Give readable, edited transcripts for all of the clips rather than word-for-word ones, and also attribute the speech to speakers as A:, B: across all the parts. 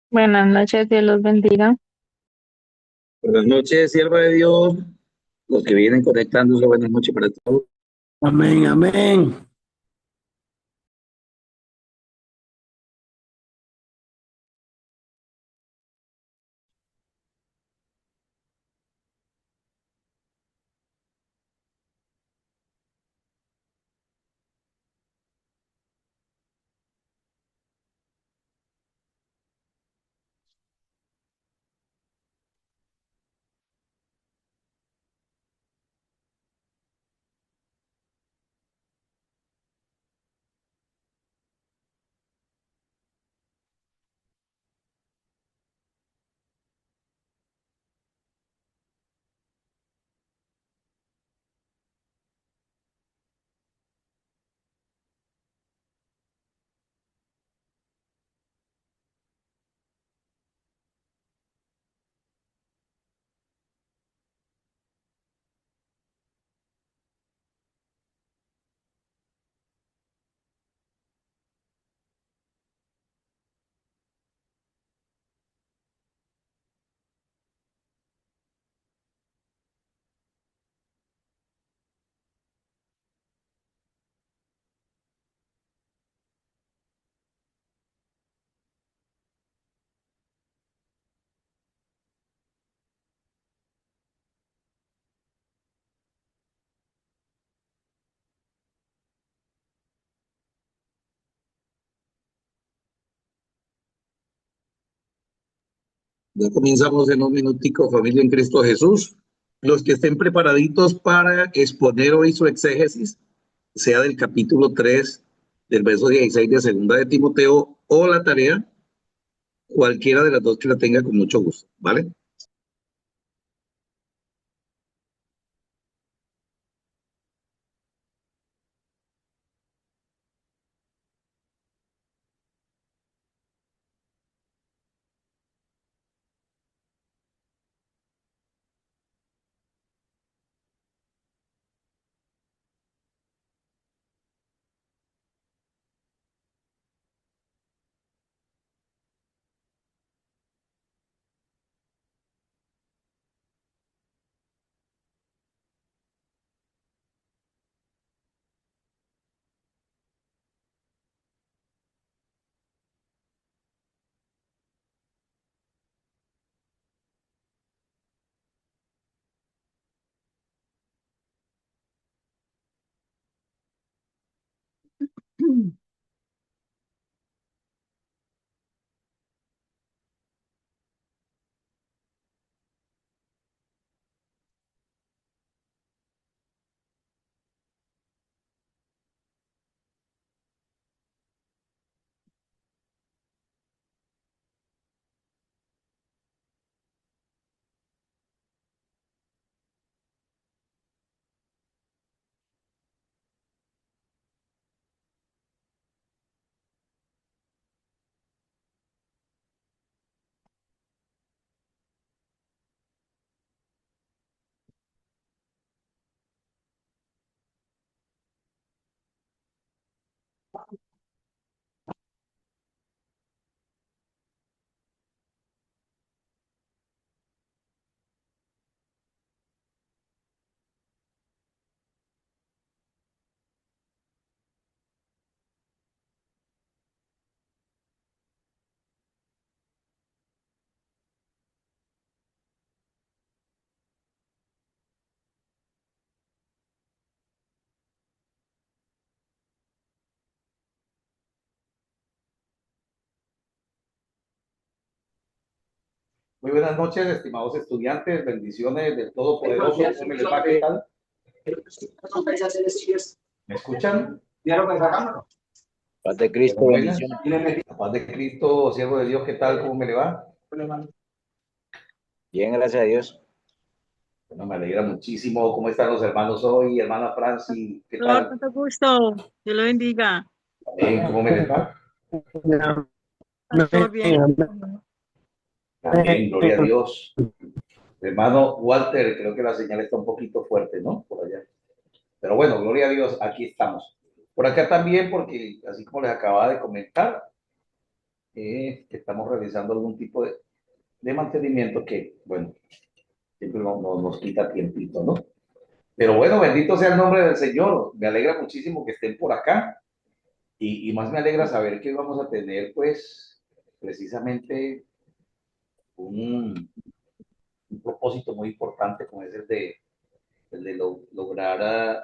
A: Buenas noches, Dios los bendiga.
B: Buenas noches, sierva de Dios. Los que vienen conectándose, buenas noches para todos.
C: Amén, amén.
B: Ya comenzamos en un minutico, familia en Cristo Jesús. Los que estén preparaditos para exponer hoy su exégesis, sea del capítulo 3, del verso 16 de Segunda de Timoteo, o la tarea, cualquiera de las dos que la tenga con mucho gusto, ¿vale?
D: Muy buenas noches, estimados estudiantes, bendiciones del Todopoderoso. ¿Cómo les va? ¿Qué tal? ¿Me escuchan?
B: Paz de Cristo,
D: Bueno,
B: bendiciones.
D: la paz de Cristo, siervo de Dios, ¿qué tal? ¿Cómo me le va?
B: Bien, gracias a Dios.
D: Bueno, me alegra muchísimo. ¿Cómo están los hermanos hoy? Hermana Franci, ¿qué
A: Señor,
D: tal?
A: tanto gusto. Dios lo bendiga.
D: ¿Cómo me les va?
E: Pastor, bien.
D: Amén, gloria a Dios. Hermano Walter, creo que la señal está un poquito fuerte, ¿no? Por allá. Pero bueno, gloria a Dios, aquí estamos. Por acá también, porque así como les acababa de comentar, estamos realizando algún tipo de mantenimiento que, bueno, siempre nos quita tiempito, ¿no? Pero bueno, bendito sea el nombre del Señor. Me alegra muchísimo que estén por acá y más me alegra saber que vamos a tener, pues, precisamente un, un propósito muy importante como es el de lograr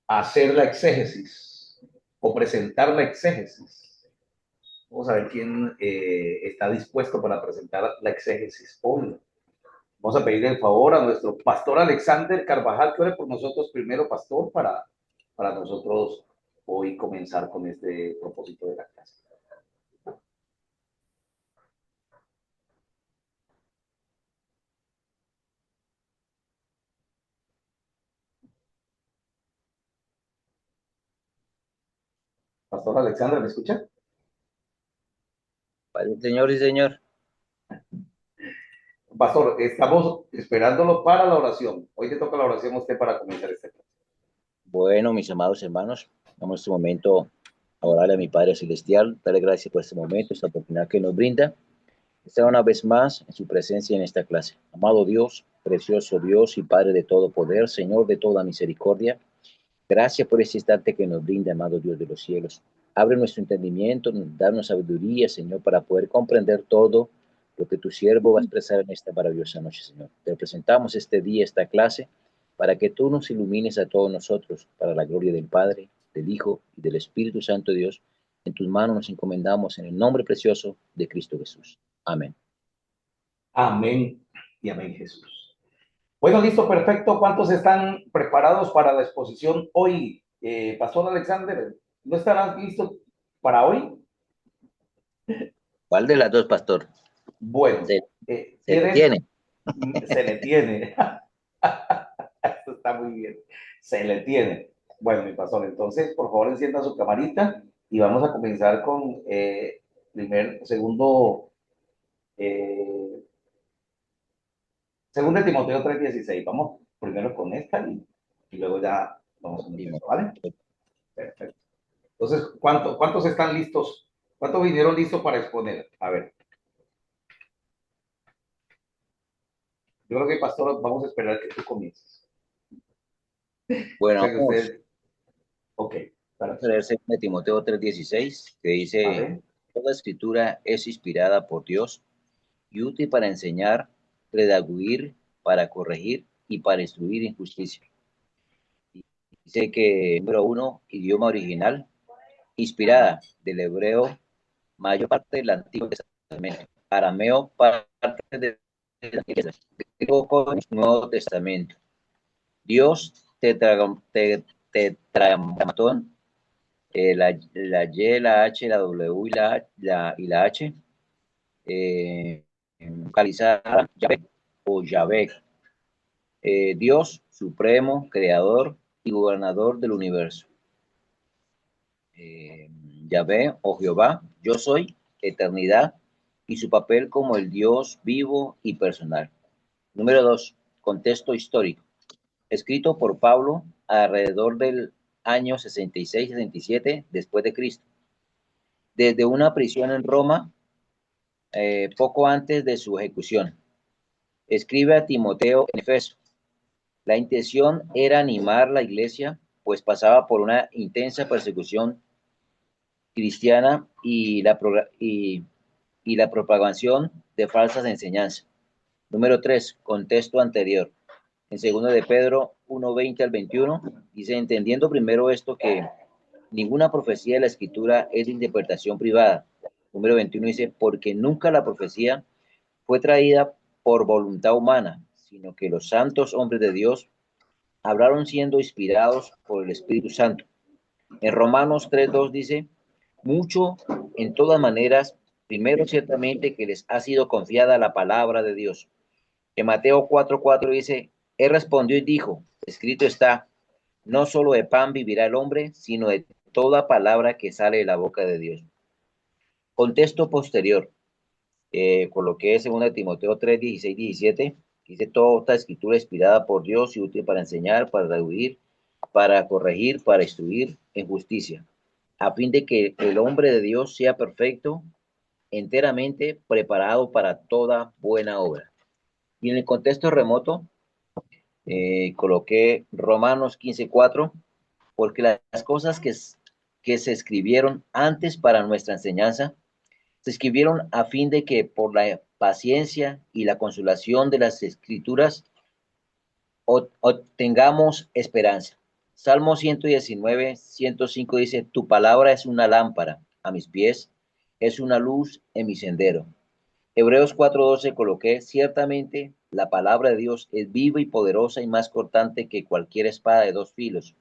D: hacer la exégesis o presentar la exégesis. Vamos a ver quién está dispuesto para presentar la exégesis hoy. Vamos a pedirle el favor a nuestro pastor Alexander Carvajal, que ore por nosotros primero, pastor, para nosotros hoy comenzar con este propósito de la clase. Pastor Alexander, ¿me escucha?
F: Padre, Señor y Señor.
D: Pastor, estamos esperándolo para la oración. Hoy te toca la oración a usted para comenzar este clase.
F: Bueno, mis amados hermanos, vamos en este momento a orarle a mi Padre Celestial, darle gracias por este momento, esta oportunidad que nos brinda, estar una vez más en su presencia en esta clase. Amado Dios, precioso Dios y Padre de todo poder, Señor de toda misericordia, gracias por este instante que nos brinda, amado Dios de los cielos. Abre nuestro entendimiento, danos sabiduría, Señor, para poder comprender todo lo que tu siervo va a expresar en esta maravillosa noche, Señor. Te presentamos este día, esta clase, para que tú nos ilumines a todos nosotros, para la gloria del Padre, del Hijo y del Espíritu Santo, Dios. En tus manos nos encomendamos en el nombre precioso de Cristo Jesús. Amén.
D: Amén y amén, Jesús. Bueno, listo, perfecto. ¿Cuántos están preparados para la exposición hoy? Pastor Alexander, ¿no estarán listos para hoy?
F: ¿Cuál de las dos, pastor?
D: Bueno,
F: Se le
D: ¿quieren?
F: tiene.
D: Se le tiene. Esto está muy bien. Se le tiene. Bueno, mi pastor, entonces, por favor, encienda su camarita y vamos a comenzar con segundo de Timoteo 3:16. Vamos primero con esta y luego ya vamos con esto, ¿vale? Perfecto. Entonces, ¿cuántos están listos? ¿Cuántos vinieron listos para exponer? A ver. Yo creo que, pastor, vamos a esperar que tú comiences.
F: Bueno,
D: O sea que usted... Ok.
F: vamos a leer 2 Timoteo 3:16, que dice:
D: ¿Vale?
F: toda escritura es inspirada por Dios y útil para enseñar, redarguir, para corregir y para instruir en justicia. Dice que, número 1, idioma original, inspirada del hebreo, mayor parte del Antiguo Testamento, arameo, parte del griego con el Nuevo Testamento. Dios, tetragrammatón, la Y, la H, la W y la H, localizada Yahvé o Yahvé, Dios supremo, creador y gobernador del universo. Yahvé o Jehová, yo soy, eternidad, y su papel como el Dios vivo y personal. Número 2, contexto histórico. Escrito por Pablo alrededor del año 66-67 después de Cristo. Desde una prisión en Roma, poco antes de su ejecución. Escribe a Timoteo en Efeso. La intención era animar la iglesia, pues pasaba por una intensa persecución cristiana y la propagación de falsas enseñanzas. Número 3, contexto anterior. En 2 de Pedro 1:20 al 21, dice: entendiendo primero esto, que ninguna profecía de la Escritura es de interpretación privada. Número 21 dice: porque nunca la profecía fue traída por voluntad humana, sino que los santos hombres de Dios hablaron siendo inspirados por el Espíritu Santo. En Romanos 3:2 dice: mucho en todas maneras, primero ciertamente que les ha sido confiada la palabra de Dios. En Mateo 4:4 dice: él respondió y dijo, escrito está, no solo de pan vivirá el hombre, sino de toda palabra que sale de la boca de Dios. Contexto posterior. Coloqué 2 Timoteo 3, 16, 17. Dice: toda esta escritura inspirada por Dios y útil para enseñar, para rehuir, para corregir, para instruir en justicia, a fin de que el hombre de Dios sea perfecto, enteramente preparado para toda buena obra. Y en el contexto remoto, coloqué Romanos 15:4, porque las cosas que se escribieron antes para nuestra enseñanza, se escribieron a fin de que por la paciencia y la consolación de las escrituras obtengamos esperanza. Salmo 119, 105 dice: tu palabra es una lámpara a mis pies, es una luz en mi sendero. Hebreos 4:12 coloqué: ciertamente la palabra de Dios es viva y poderosa y más cortante que cualquier espada de 2 filos.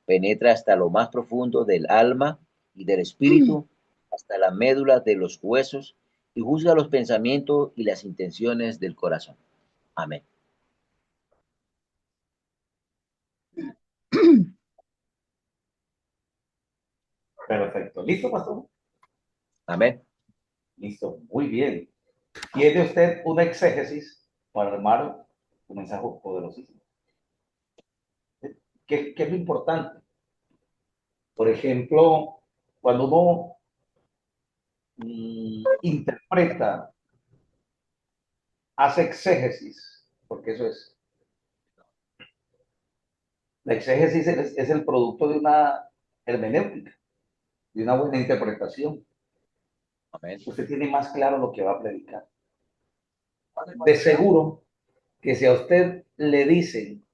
F: Penetra hasta lo más profundo del alma y del espíritu, hasta la médula de los huesos, y juzga los pensamientos y las intenciones del corazón. Amén.
D: Perfecto. ¿Listo, pastor?
F: Amén.
D: Listo. Muy bien. Tiene usted una exégesis para armar un mensaje poderosísimo. ¿Qué es lo importante? Por ejemplo, cuando uno interpreta, hace exégesis, porque eso es. La exégesis es el producto de una hermenéutica, de una buena interpretación.
F: Amén.
D: Usted tiene más claro lo que va a predicar. De seguro que si a usted le dicen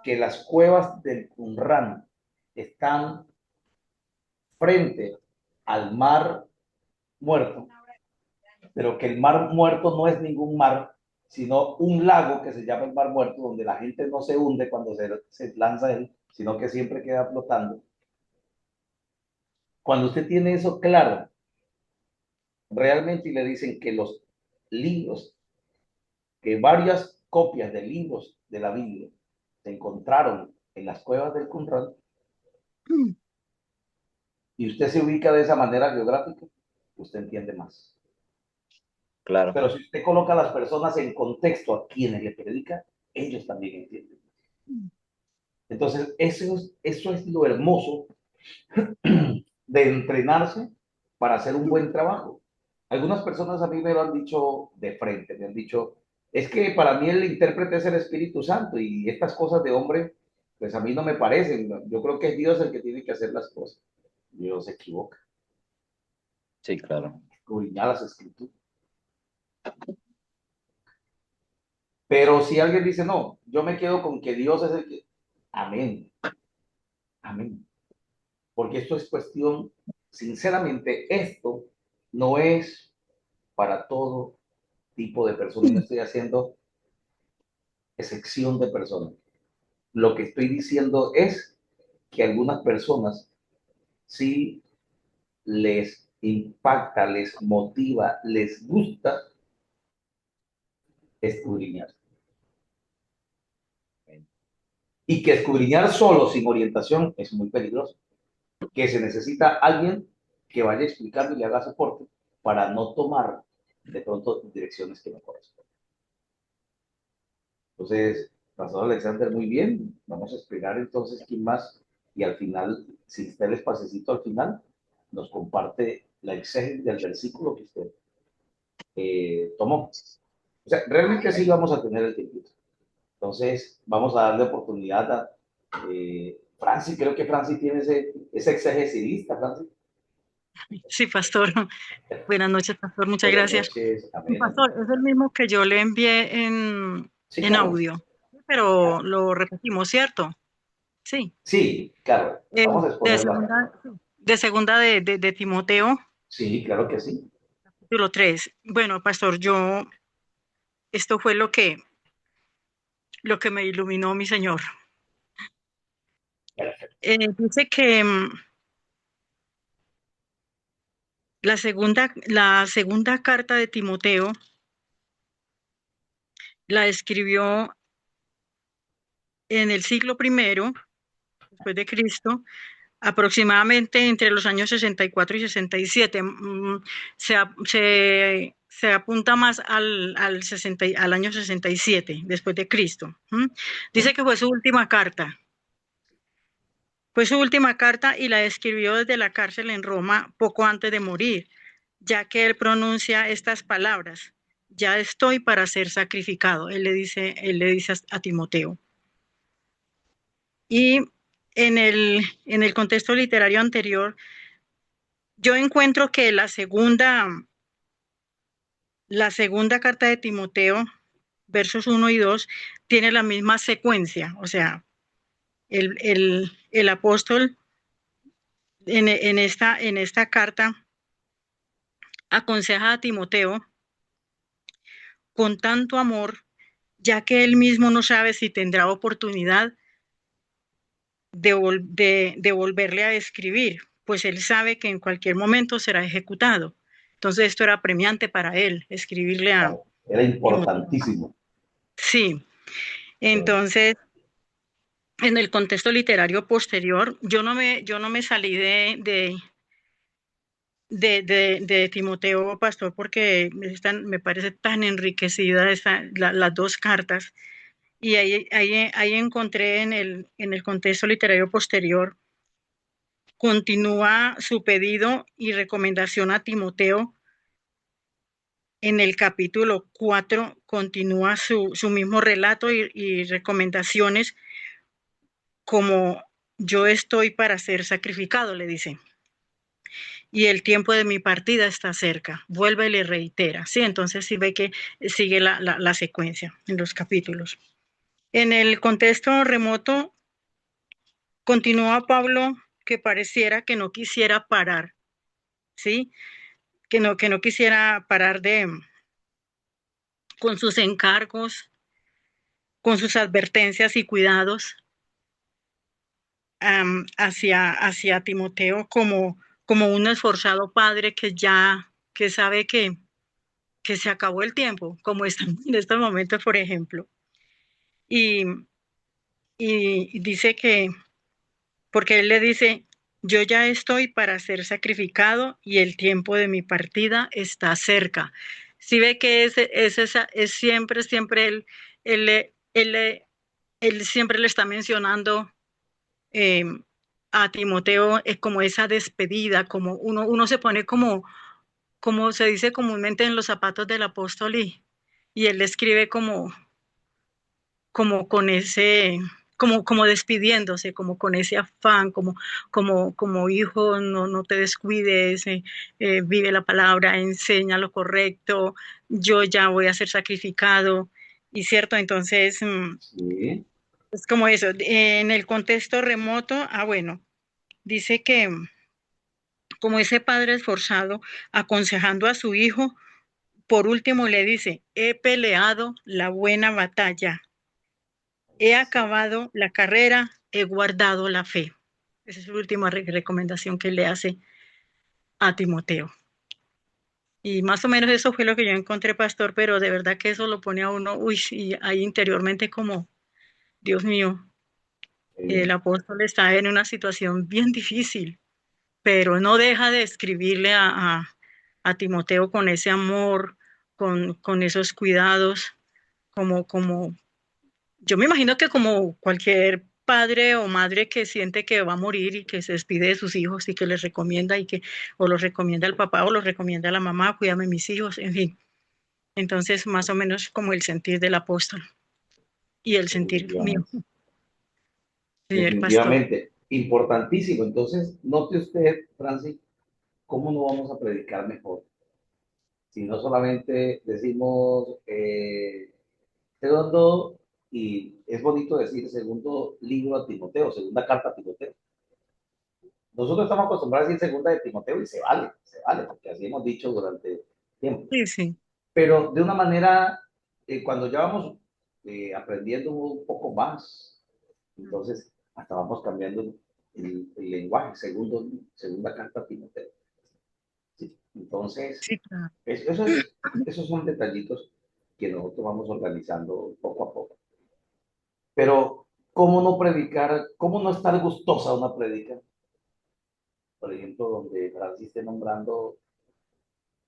D: que las cuevas del Qumran están frente al mar muerto, pero que el mar muerto no es ningún mar, sino un lago que se llama el mar muerto, donde la gente no se hunde cuando se lanza él, sino que siempre queda flotando. Cuando usted tiene eso claro, realmente y le dicen que los libros, que varias copias de libros de la Biblia se encontraron en las cuevas del Qumran, y usted se ubica de esa manera geográfica, usted entiende más.
F: Claro.
D: Pero si usted coloca a las personas en contexto a quienes le predica, ellos también entienden. Entonces, eso es lo hermoso de entrenarse para hacer un buen trabajo. Algunas personas a mí me lo han dicho de frente, me han dicho, es que para mí el intérprete es el Espíritu Santo y estas cosas de hombre, pues a mí no me parecen. Yo creo que es Dios el que tiene que hacer las cosas. Dios se equivoca.
F: Sí, claro.
D: Escudriñar las escrituras. Pero si alguien dice, no, yo me quedo con que Dios es el que... Amén. Amén. Porque esto es cuestión, sinceramente, esto no es para todo tipo de personas. No estoy haciendo excepción de personas. Lo que estoy diciendo es que algunas personas sí les impacta, les motiva, les gusta escudriñar. Y que escudriñar solo, sin orientación, es muy peligroso. Que se necesita alguien que vaya explicando y le haga soporte para no tomar de pronto direcciones que no corresponden. Entonces, pastor Alexander, muy bien. Vamos a esperar entonces quién más. Y al final, si está el espacecito al final, nos comparte la exégesis del versículo que usted tomó. O sea, realmente sí vamos a tener el tiempo. Entonces, vamos a darle oportunidad a Francis. Creo que Francis tiene ese exegesidista, Francis.
E: Sí, pastor. Buenas noches, pastor. Muchas
D: Buenas
E: gracias.
D: noches. Amén.
E: Pastor, es el mismo que yo le envié
D: Sí,
E: en
D: claro.
E: audio, pero lo repetimos, ¿cierto? Sí.
D: Sí, claro. Vamos a exponerlo acá.
E: De segunda de Timoteo,
D: Sí, claro que sí.
E: capítulo 3. Bueno, pastor, esto fue lo que me iluminó mi Señor.
D: Perfecto.
E: Dice que la segunda carta de Timoteo la escribió en el siglo I después de Cristo, aproximadamente entre los años 64 y 67. Se apunta más al año 67 después de Cristo. Dice que fue su última carta. Fue su última carta y la escribió desde la cárcel en Roma poco antes de morir, ya que él pronuncia estas palabras: ya estoy para ser sacrificado. Él le dice a Timoteo. Y en el contexto literario anterior, yo encuentro que la segunda carta de Timoteo, versos 1 y 2, tiene la misma secuencia. O sea, el apóstol en esta carta aconseja a Timoteo con tanto amor, ya que él mismo no sabe si tendrá oportunidad de volverle a escribir, pues él sabe que en cualquier momento será ejecutado. Entonces esto era premiante para él, escribirle a
D: Era importantísimo.
E: Sí, entonces en el contexto literario posterior, yo no me salí de Timoteo, pastor, porque me parece tan enriquecida las dos cartas. Y ahí encontré en el contexto literario posterior, continúa su pedido y recomendación a Timoteo. En el capítulo 4 continúa su mismo relato y recomendaciones, como yo estoy para ser sacrificado, le dice. Y el tiempo de mi partida está cerca. Vuelve y le reitera. Sí, entonces sí ve que sigue la secuencia en los capítulos. En el contexto remoto, continúa Pablo, que pareciera que no quisiera parar, ¿sí? Que no quisiera parar con sus encargos, con sus advertencias y cuidados hacia Timoteo como un esforzado padre que sabe que se acabó el tiempo, como están en estos momentos, por ejemplo. Y dice que, porque él le dice, yo ya estoy para ser sacrificado y el tiempo de mi partida está cerca. Si ve que es siempre él siempre le está mencionando a Timoteo, es como esa despedida, como uno se pone como se dice comúnmente, en los zapatos del apóstol, y él escribe como con ese, como despidiéndose, como con ese afán, como hijo, no te descuides, vive la palabra, enseña lo correcto, yo ya voy a ser sacrificado, y cierto, entonces
D: Sí.
E: es como eso. En el contexto remoto, bueno, dice que como ese padre esforzado aconsejando a su hijo, por último le dice, he peleado la buena batalla, he acabado la carrera, he guardado la fe. Esa es la última recomendación que le hace a Timoteo. Y más o menos eso fue lo que yo encontré, pastor, pero de verdad que eso lo pone a uno, y ahí interiormente como, Dios mío, el apóstol está en una situación bien difícil, pero no deja de escribirle a Timoteo con ese amor, con esos cuidados, como yo me imagino que como cualquier padre o madre que siente que va a morir y que se despide de sus hijos y que les recomienda o los recomienda al papá o los recomienda a la mamá, cuídame mis hijos, en fin. Entonces, más o menos como el sentir del apóstol y el sentir mío, señor pastor.
D: Definitivamente, importantísimo. Entonces, note usted, Francis, cómo no vamos a predicar mejor. Si no solamente decimos segundo, y es bonito decir segundo libro a Timoteo, segunda carta a Timoteo. Nosotros estamos acostumbrados a decir segunda de Timoteo y se vale, porque así hemos dicho durante tiempo.
E: Sí, sí.
D: Pero de una manera, cuando ya vamos aprendiendo un poco más, entonces hasta vamos cambiando el lenguaje, segunda carta a Timoteo. Sí. Entonces,
E: Sí, claro.
D: esos son detallitos que nosotros vamos organizando poco a poco. Pero, ¿cómo no predicar? ¿Cómo no estar gustosa una predica por ejemplo, donde Francis esté nombrando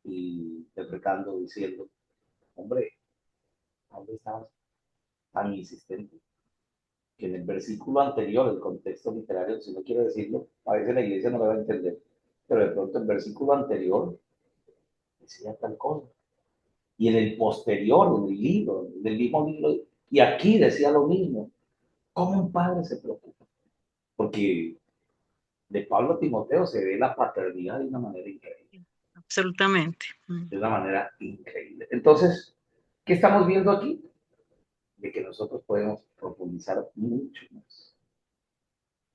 D: y interpretando, diciendo, hombre, ¿dónde estabas tan insistente? Que en el versículo anterior, el contexto literario, si no quiere decirlo, a veces la iglesia no lo va a entender, pero de pronto el versículo anterior decía tal cosa. Y en el posterior, en el libro, en el mismo libro, y aquí decía lo mismo. ¿Cómo un padre se preocupa? Porque de Pablo a Timoteo se ve la paternidad de una manera increíble.
E: Absolutamente.
D: De una manera increíble. Entonces, ¿qué estamos viendo aquí? De que nosotros podemos profundizar mucho más.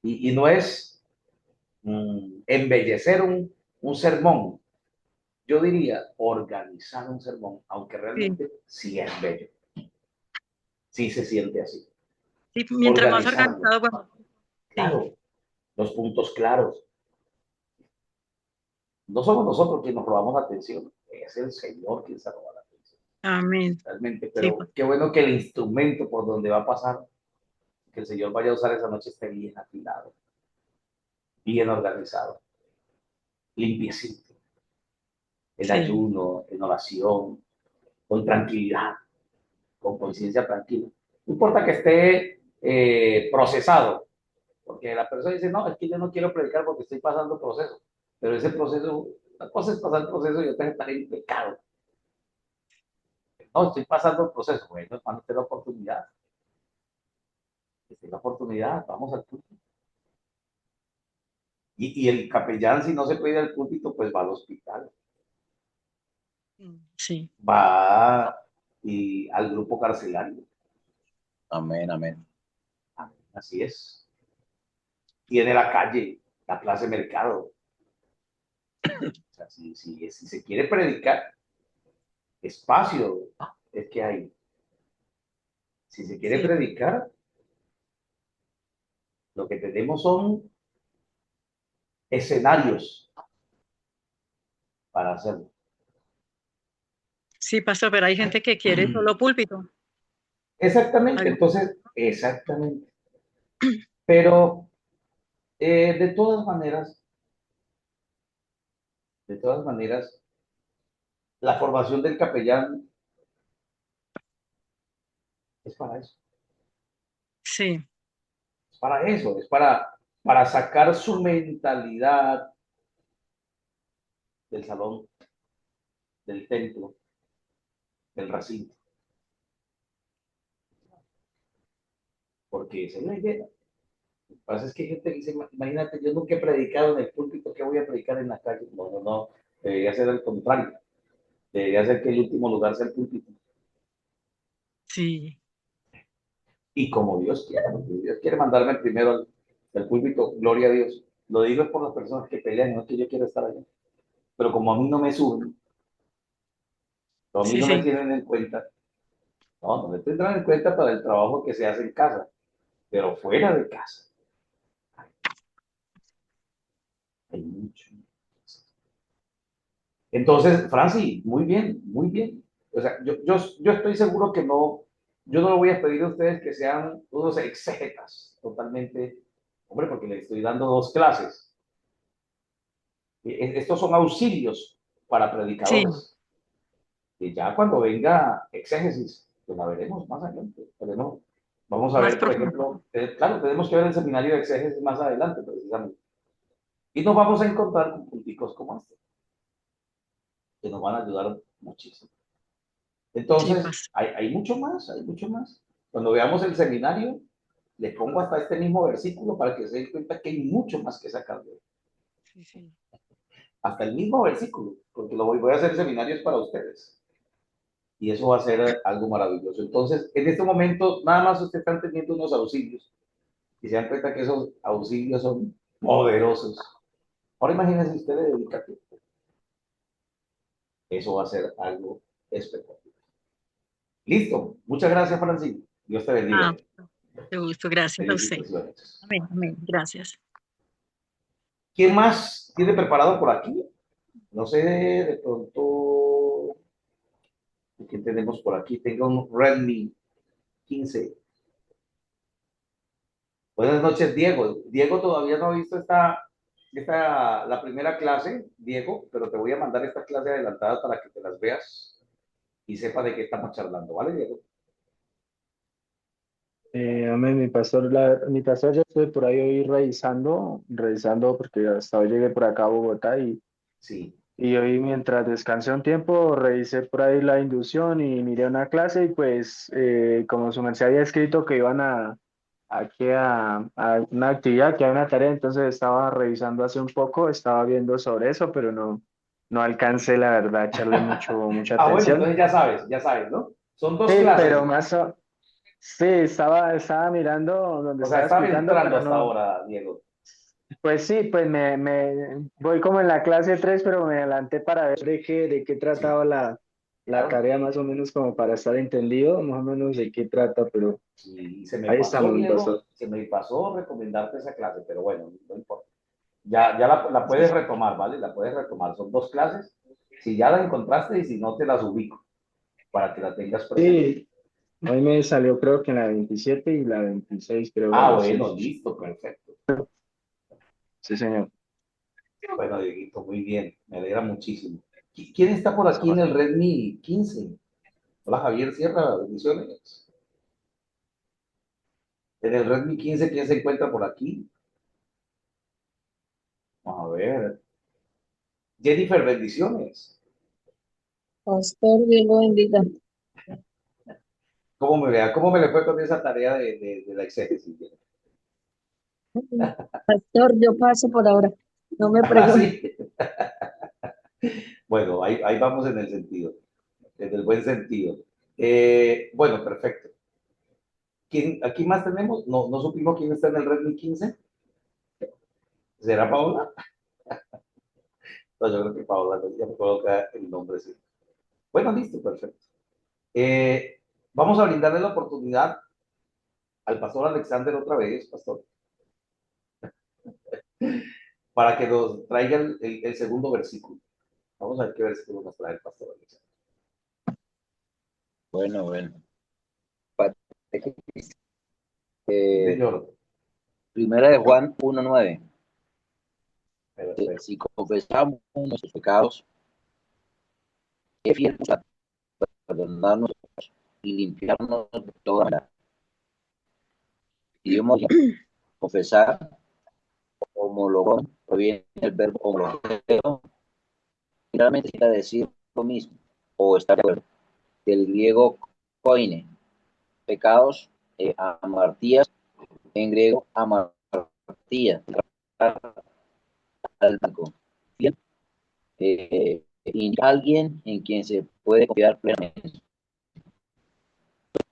D: Y no es embellecer un sermón, yo diría organizar un sermón, aunque realmente sí es bello, sí se siente así.
E: Sí, mientras más
D: Organizarlo,
E: organizado, bueno, sí,
D: claro, los puntos claros. No somos nosotros quienes nos robamos la atención, es el Señor quien se roba la atención,
E: amén.
D: realmente.
E: Sí,
D: Pero qué bueno que el instrumento por donde va a pasar, que el Señor vaya a usar esa noche, esté bien afilado, bien organizado, limpiecito, en
E: sí,
D: ayuno, en oración, con tranquilidad, con conciencia tranquila. No importa que esté procesado, porque la persona dice, no, es que yo no quiero predicar porque estoy pasando proceso, pero ese proceso, la cosa es pasar el proceso y otra es estar en pecado. No, estoy pasando el proceso, bueno, cuando esté la oportunidad, vamos al culto. Y el capellán, si no se puede ir al púlpito, pues va al hospital,
E: sí,
D: va y al grupo carcelario.
F: Amén, amén.
D: Así es. Tiene la calle, la plaza de mercado. O sea, si se quiere predicar, espacio es que hay. Si se quiere
E: sí,
D: predicar, lo que tenemos son escenarios para hacerlo.
E: sí, pastor, pero hay gente que quiere solo púlpito.
D: Exactamente,
E: Algo-
D: entonces, exactamente. Pero de todas maneras, la formación del capellán es para eso.
E: Sí,
D: Es para eso, es para sacar su mentalidad del salón, del templo, del recinto. Porque esa es la idea. Lo que pasa es que hay gente que dice, imagínate, yo nunca he predicado en el púlpito, ¿qué voy a predicar en la calle? No, no, no, debería ser al contrario. Debería ser que el último lugar sea el púlpito.
E: sí,
D: Y como Dios quiere, porque Dios quiere mandarme primero al púlpito, gloria a Dios. Lo digo es por las personas que pelean, no es que yo quiero estar allá. Pero como a mí no me suben, o a mí
E: sí,
D: no me
E: sí,
D: tienen en cuenta, no me tendrán en cuenta para el trabajo que se hace en casa, pero fuera de casa hay mucho. Entonces, Francis, muy bien, muy bien. O sea, yo estoy seguro que no, yo no le voy a pedir a ustedes que sean unos exégetas totalmente, hombre, porque les estoy dando dos clases. Estos son auxilios para
E: sí,
D: predicadores. Y ya cuando venga exégesis, pues la veremos más adelante. Veremos. Vamos a
E: más
D: ver, por
E: profundo.
D: ejemplo, claro, tenemos que ver el seminario de exégesis más adelante, precisamente. Y nos vamos a encontrar con punticos como este, que nos van a ayudar muchísimo.
E: Sí,
D: Entonces,
E: pastor.
D: hay mucho más, hay mucho más. Cuando veamos el seminario, les pongo hasta este mismo versículo para que se den cuenta que hay mucho más que sacar de él.
E: Sí, sí.
D: Hasta el mismo versículo, porque lo voy a hacer seminarios para ustedes. Y eso va a ser algo maravilloso. Entonces, en este momento, nada más ustedes están teniendo unos auxilios y se dan cuenta que esos auxilios son poderosos. Ahora imagínense ustedes dedicar tiempo. Eso va a ser algo espectacular. Listo. Muchas gracias, Francisco. Dios te bendiga.
E: Ah, de gusto, gracias a usted.
D: Felicitaciones.
E: Amén, amén, gracias.
D: ¿Quién más tiene preparado por aquí? No sé, de pronto, ¿qué tenemos por aquí? Tengo un Redmi 15. Buenas noches, Diego. Diego todavía no ha visto la primera clase, Diego, pero te voy a mandar esta clase adelantada para que te las veas y sepas de qué estamos charlando, ¿vale, Diego?
G: Amén, mi pastor ya estoy por ahí hoy revisando porque hasta hoy llegué por acá a Bogotá
D: Sí.
G: y hoy mientras descansé un tiempo revisé por ahí la inducción y miré una clase y pues como su merced había escrito que iban aquí a una actividad, que hay una tarea, entonces estaba revisando hace un poco, estaba viendo sobre eso, pero no alcancé la verdad a echarle mucha
D: Ah, bueno,
G: atención.
D: entonces ya sabes, ¿no? Son dos
G: Sí,
D: clases.
G: pero sí, estaba mirando donde
D: O sea,
G: estaba
D: estaba
G: explicando,
D: entrando
G: pero
D: hasta
G: no.
D: ahora, Diego.
G: Pues sí, pues me voy como en la clase 3 pero me adelanté para ver de qué
D: Sí,
G: trataba la
D: claro.
G: tarea más o menos como para estar entendido, más o menos de qué trata, pero
D: Sí, se me
G: ahí
D: pasó,
G: estamos, mi
D: Diego,
G: pastor.
D: se me pasó recomendarte esa clase, pero bueno, no importa. Ya la puedes retomar, ¿vale? La puedes retomar. Son dos clases. Si ya la encontraste y si no, te las ubico para que la tengas presente.
G: Sí, hoy me salió creo que en la 27 y la 26 creo,
D: Ah,
G: algo así.
D: bueno, listo, perfecto.
G: Sí, señor.
D: Bueno, Dieguito, muy bien. Me alegra muchísimo. ¿Quién está por aquí en el Redmi 15? Hola, Javier Sierra, bendiciones. En el Redmi 15, ¿quién se encuentra por aquí? Vamos a ver. Jennifer, bendiciones.
A: Pastor, Dios lo bendiga.
D: ¿Cómo me vea? ¿Cómo me le fue con esa tarea de la exégesis?
A: Pastor, yo paso por ahora. No me
D: Ah,
A: pregunte.
D: sí. Bueno, ahí vamos en el sentido, en el buen sentido. Bueno, perfecto. ¿Aquí más tenemos? No supimos quién está en el Redmi 15. ¿Será Paola? No, yo creo que Paola, no, ya me coloca el nombre, sí. Bueno, listo, perfecto. Vamos a brindarle la oportunidad al pastor Alexander otra vez, pastor, para que nos traiga el segundo versículo. Vamos a ver qué versículo nos trae el pastor Alexander.
F: Bueno.
D: Sí,
F: Eh,
D: señor.
F: Primera de Juan 1:9.
D: Perfecto.
F: Si confesamos nuestros pecados, es fiel para perdonarnos y limpiarnos de toda maldad. Idioma confesar, homologón, proviene del verbo homologeo, finalmente significa decir lo mismo o estar de acuerdo. Del griego koine, pecados, amartías, en griego amartía, al blanco. Bien, alguien en quien se puede confiar plenamente.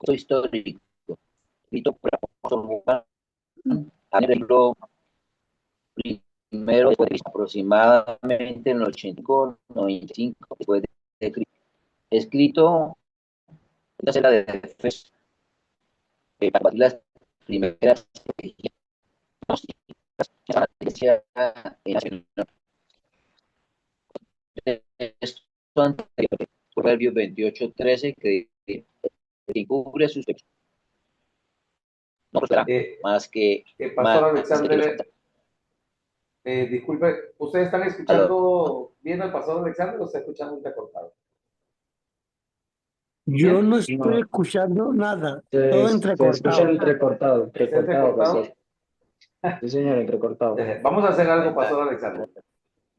F: Esto histórico, escrito por el apóstol Juan, año del siglo primero después de Cristo, aproximadamente en el 85-95 después de Cristo. Escrito en la de Efesios, para las primeras de la iglesia nacional. Esto anterior, Proverbios 28:13, que cubre sus pecados. No prosperará más que
D: Pastor
F: que los
D: Alexander, disculpe, ¿ustedes están escuchando bien al pastor Alexander o se escucha muy recortado?
C: Yo
D: ¿Bien?
C: no estoy
G: No,
C: escuchando nada, todo
G: se escucha
C: entrecortado.
D: ¿Está
G: entrecortado,
D: entrecortado?
G: pastor. Sí, señor, entrecortado.
D: Vamos a hacer algo, pastor Alexander.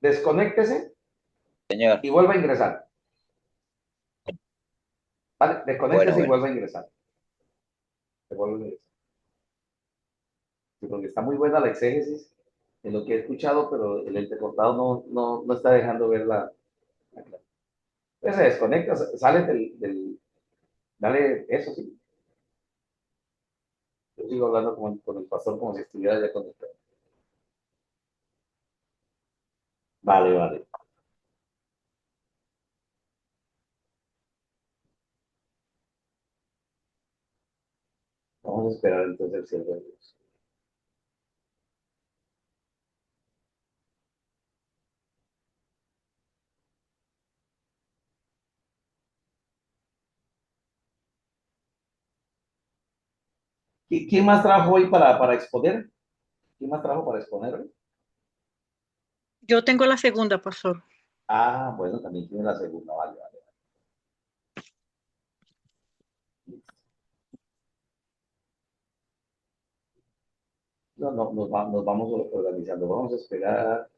D: Desconéctese
F: Señor.
D: y vuelva a ingresar. ¿Vale? Desconéctese y
F: Bueno.
D: vuelva a ingresar. Se vuelve a ingresar. Sí, porque está muy buena la exégesis en lo que he escuchado, pero el entrecortado no está dejando ver la clase. Entonces se desconecta, sale dale eso sí. Yo sigo hablando con el pastor como si estuviera ya conectado. Vale. Vamos a esperar entonces el cierre de luz. ¿Quién más trajo hoy para exponer? ¿Quién más trajo para exponer?
E: Yo tengo la segunda, pastor.
D: Ah, bueno, también tiene la segunda, vale, vale. No, no, nos vamos organizando. Vamos a esperar.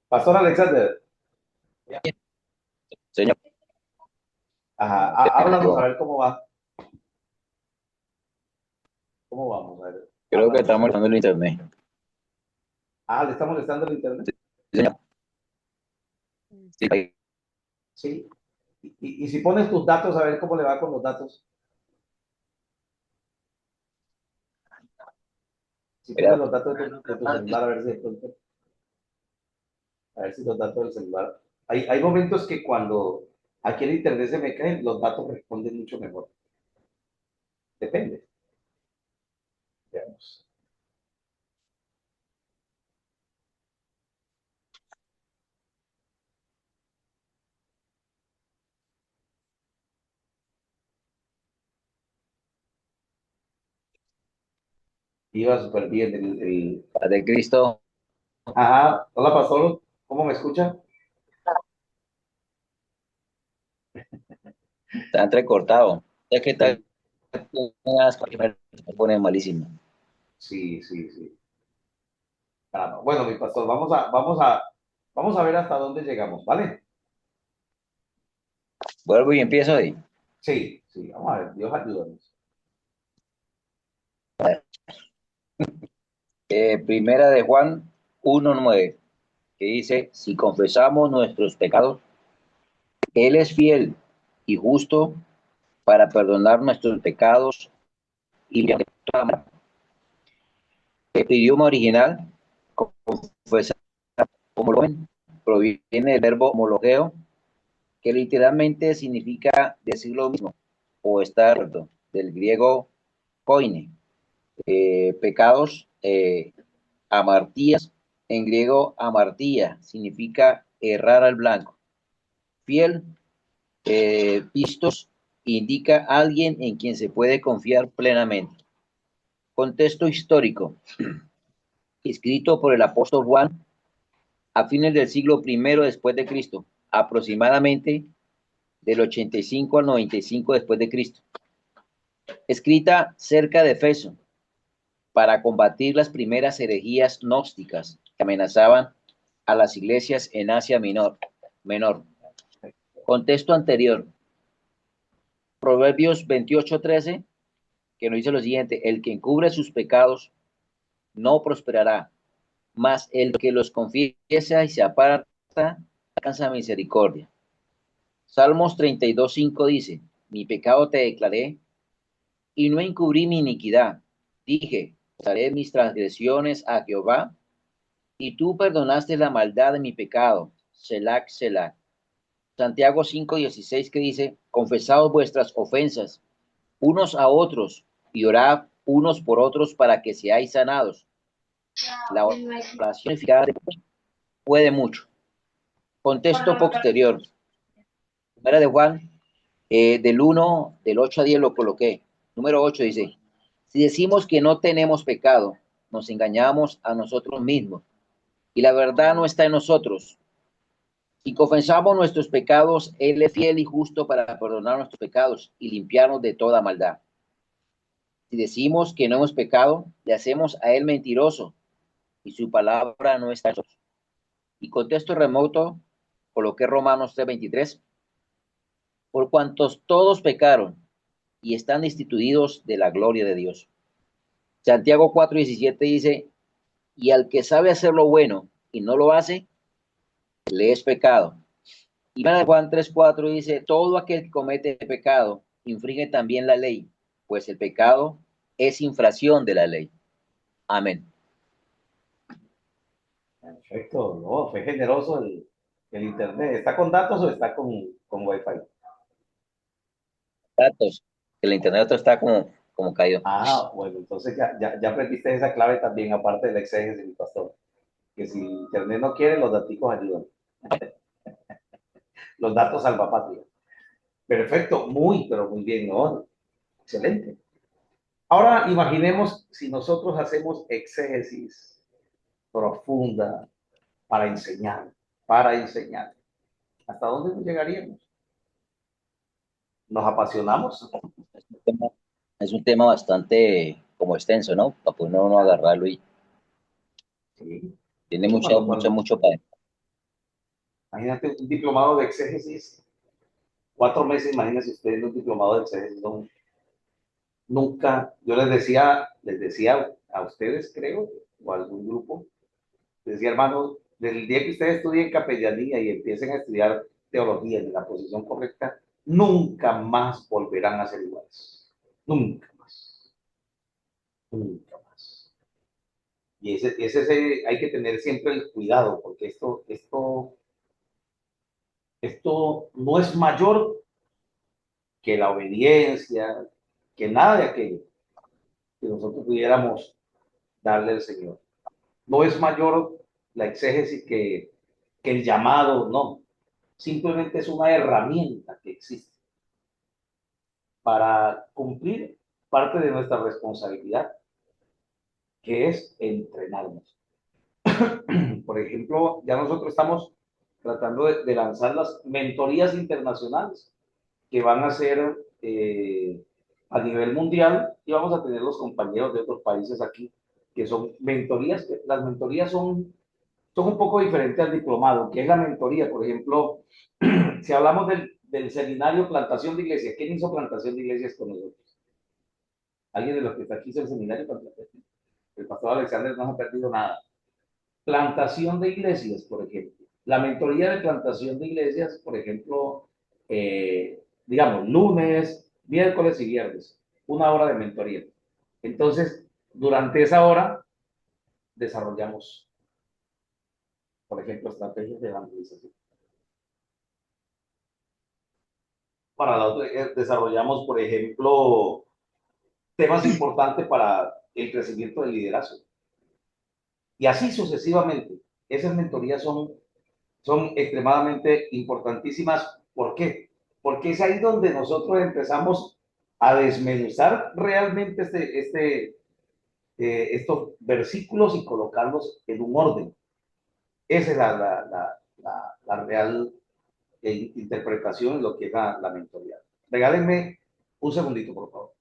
D: Pastor Alexander,
F: Señor,
D: ajá, háblanos a ver cómo va. ¿Cómo vamos? A ver,
F: creo que
D: háblanos.
F: estamos usando el internet.
D: Ah, ¿le está molestando el internet?
F: Señor. Sí, ahí.
D: Sí. Y si pones tus datos, a ver cómo le va con los datos. Si pones
F: Mira,
D: los datos de tu celular, a ver si de pronto, a ver si los datos del celular. Hay momentos que cuando aquí el internet se me cae, los datos responden mucho mejor. Depende. Veamos. Iba súper bien
F: paz de Cristo,
D: Ajá. Hola, pastor. ¿Cómo me escucha?
F: está entrecortado. Es que está,
D: Sí,
F: se pone malísimo.
D: sí, sí, sí. Ah, no. Bueno, mi pastor, vamos a ver hasta dónde llegamos, ¿vale?
F: Vuelvo y empiezo ahí.
D: Sí, sí, vamos a ver, Dios ayúdanos.
F: Primera de Juan 1:9, que dice, si confesamos nuestros pecados, Él es fiel y justo para perdonar nuestros pecados y limpiarnos de toda maldad. El idioma original, confesar, como lo ven, proviene del verbo homologeo, que literalmente significa decir lo mismo o estar de acuerdo, del griego koine. Pecados, amartías, en griego amartía, significa errar al blanco. Fiel, pistos, indica a alguien en quien se puede confiar plenamente. Contexto histórico, escrito por el apóstol Juan a fines del siglo I después de Cristo, aproximadamente del 85 al 95 después de Cristo. Escrita cerca de Efeso para combatir las primeras herejías gnósticas que amenazaban a las iglesias en Asia Menor. Contexto anterior, Proverbios 28:13, que nos dice lo siguiente, el que encubre sus pecados no prosperará, mas el que los confiesa y se aparta alcanza misericordia. Salmos 32:5 dice, mi pecado te declaré y no encubrí mi iniquidad. Dije, daré mis transgresiones a Jehová y tú perdonaste la maldad de mi pecado. Selah, Selah. Santiago 5:16 que dice, confesaos vuestras ofensas unos a otros y orad unos por otros para que seáis sanados. La oración eficaz puede mucho. Contexto posterior. Primera de Juan, del 8 a 10 lo coloqué. Número 8 dice, si decimos que no tenemos pecado, nos engañamos a nosotros mismos y la verdad no está en nosotros. Si confesamos nuestros pecados, Él es fiel y justo para perdonar nuestros pecados y limpiarnos de toda maldad. Si decimos que no hemos pecado, le hacemos a Él mentiroso y su palabra no está en nosotros. Y contexto remoto, coloqué Romanos 3:23. Por cuantos todos pecaron y están destituidos de la gloria de Dios. Santiago 4:17 dice, y al que sabe hacer lo bueno y no lo hace, le es pecado. Y Juan 3:4 dice, todo aquel que comete pecado infringe también la ley, pues el pecado es infracción de la ley. Amén.
D: Perfecto, no, fue generoso el internet. ¿Está con datos o está con Wi-Fi?
F: Datos, que el internet está como caído.
D: Ah, bueno, entonces ya aprendiste esa clave también, aparte del exégesis, mi pastor. Que si el internet no quiere, los datos ayudan. Los datos salva patria. Perfecto, muy, pero muy bien, ¿no? Excelente. Ahora imaginemos si nosotros hacemos exégesis profunda para enseñar, para enseñar. ¿Hasta dónde nos llegaríamos? ¿Nos apasionamos?
F: Es un tema bastante como extenso, ¿no? Para poder uno agarrarlo y
D: Sí.
F: tiene
D: Bueno,
F: mucho para...
D: imagínate un diplomado de exégesis, 4 meses, imagínense ustedes un diplomado de exégesis. Nunca, yo les decía a ustedes, creo, o a algún grupo, les decía, hermanos, desde el día que ustedes estudien capellanía y empiecen a estudiar teología en la posición correcta, nunca más volverán a ser iguales. Nunca más. Nunca más. Y ese hay que tener siempre el cuidado, porque esto no es mayor que la obediencia, que nada de aquello que nosotros pudiéramos darle al Señor. No es mayor la exégesis que el llamado, no. Simplemente es una herramienta que existe para cumplir parte de nuestra responsabilidad, que es entrenarnos. Por ejemplo, ya nosotros estamos tratando de lanzar las mentorías internacionales que van a ser a nivel mundial y vamos a tener los compañeros de otros países aquí, que son mentorías. Las mentorías son un poco diferentes al diplomado, que es la mentoría. Por ejemplo, si hablamos del seminario Plantación de Iglesias, ¿quién hizo Plantación de Iglesias con nosotros? ¿Alguien de los que está aquí hizo el seminario? El pastor Alexander no ha perdido nada. Plantación de iglesias, por ejemplo. La mentoría de plantación de iglesias, por ejemplo, digamos, lunes, miércoles y viernes, 1 hora de mentoría. Entonces, durante esa hora, desarrollamos, por ejemplo, estrategias de evangelización. Para la otra, desarrollamos, por ejemplo, temas importantes para el crecimiento del liderazgo. Y así sucesivamente. Esas mentorías son extremadamente importantísimas. ¿Por qué? Porque es ahí donde nosotros empezamos a desmenuzar realmente estos versículos y colocarlos en un orden. Esa es la real interpretación de lo que es la mentoría. Regálenme un segundito, por favor.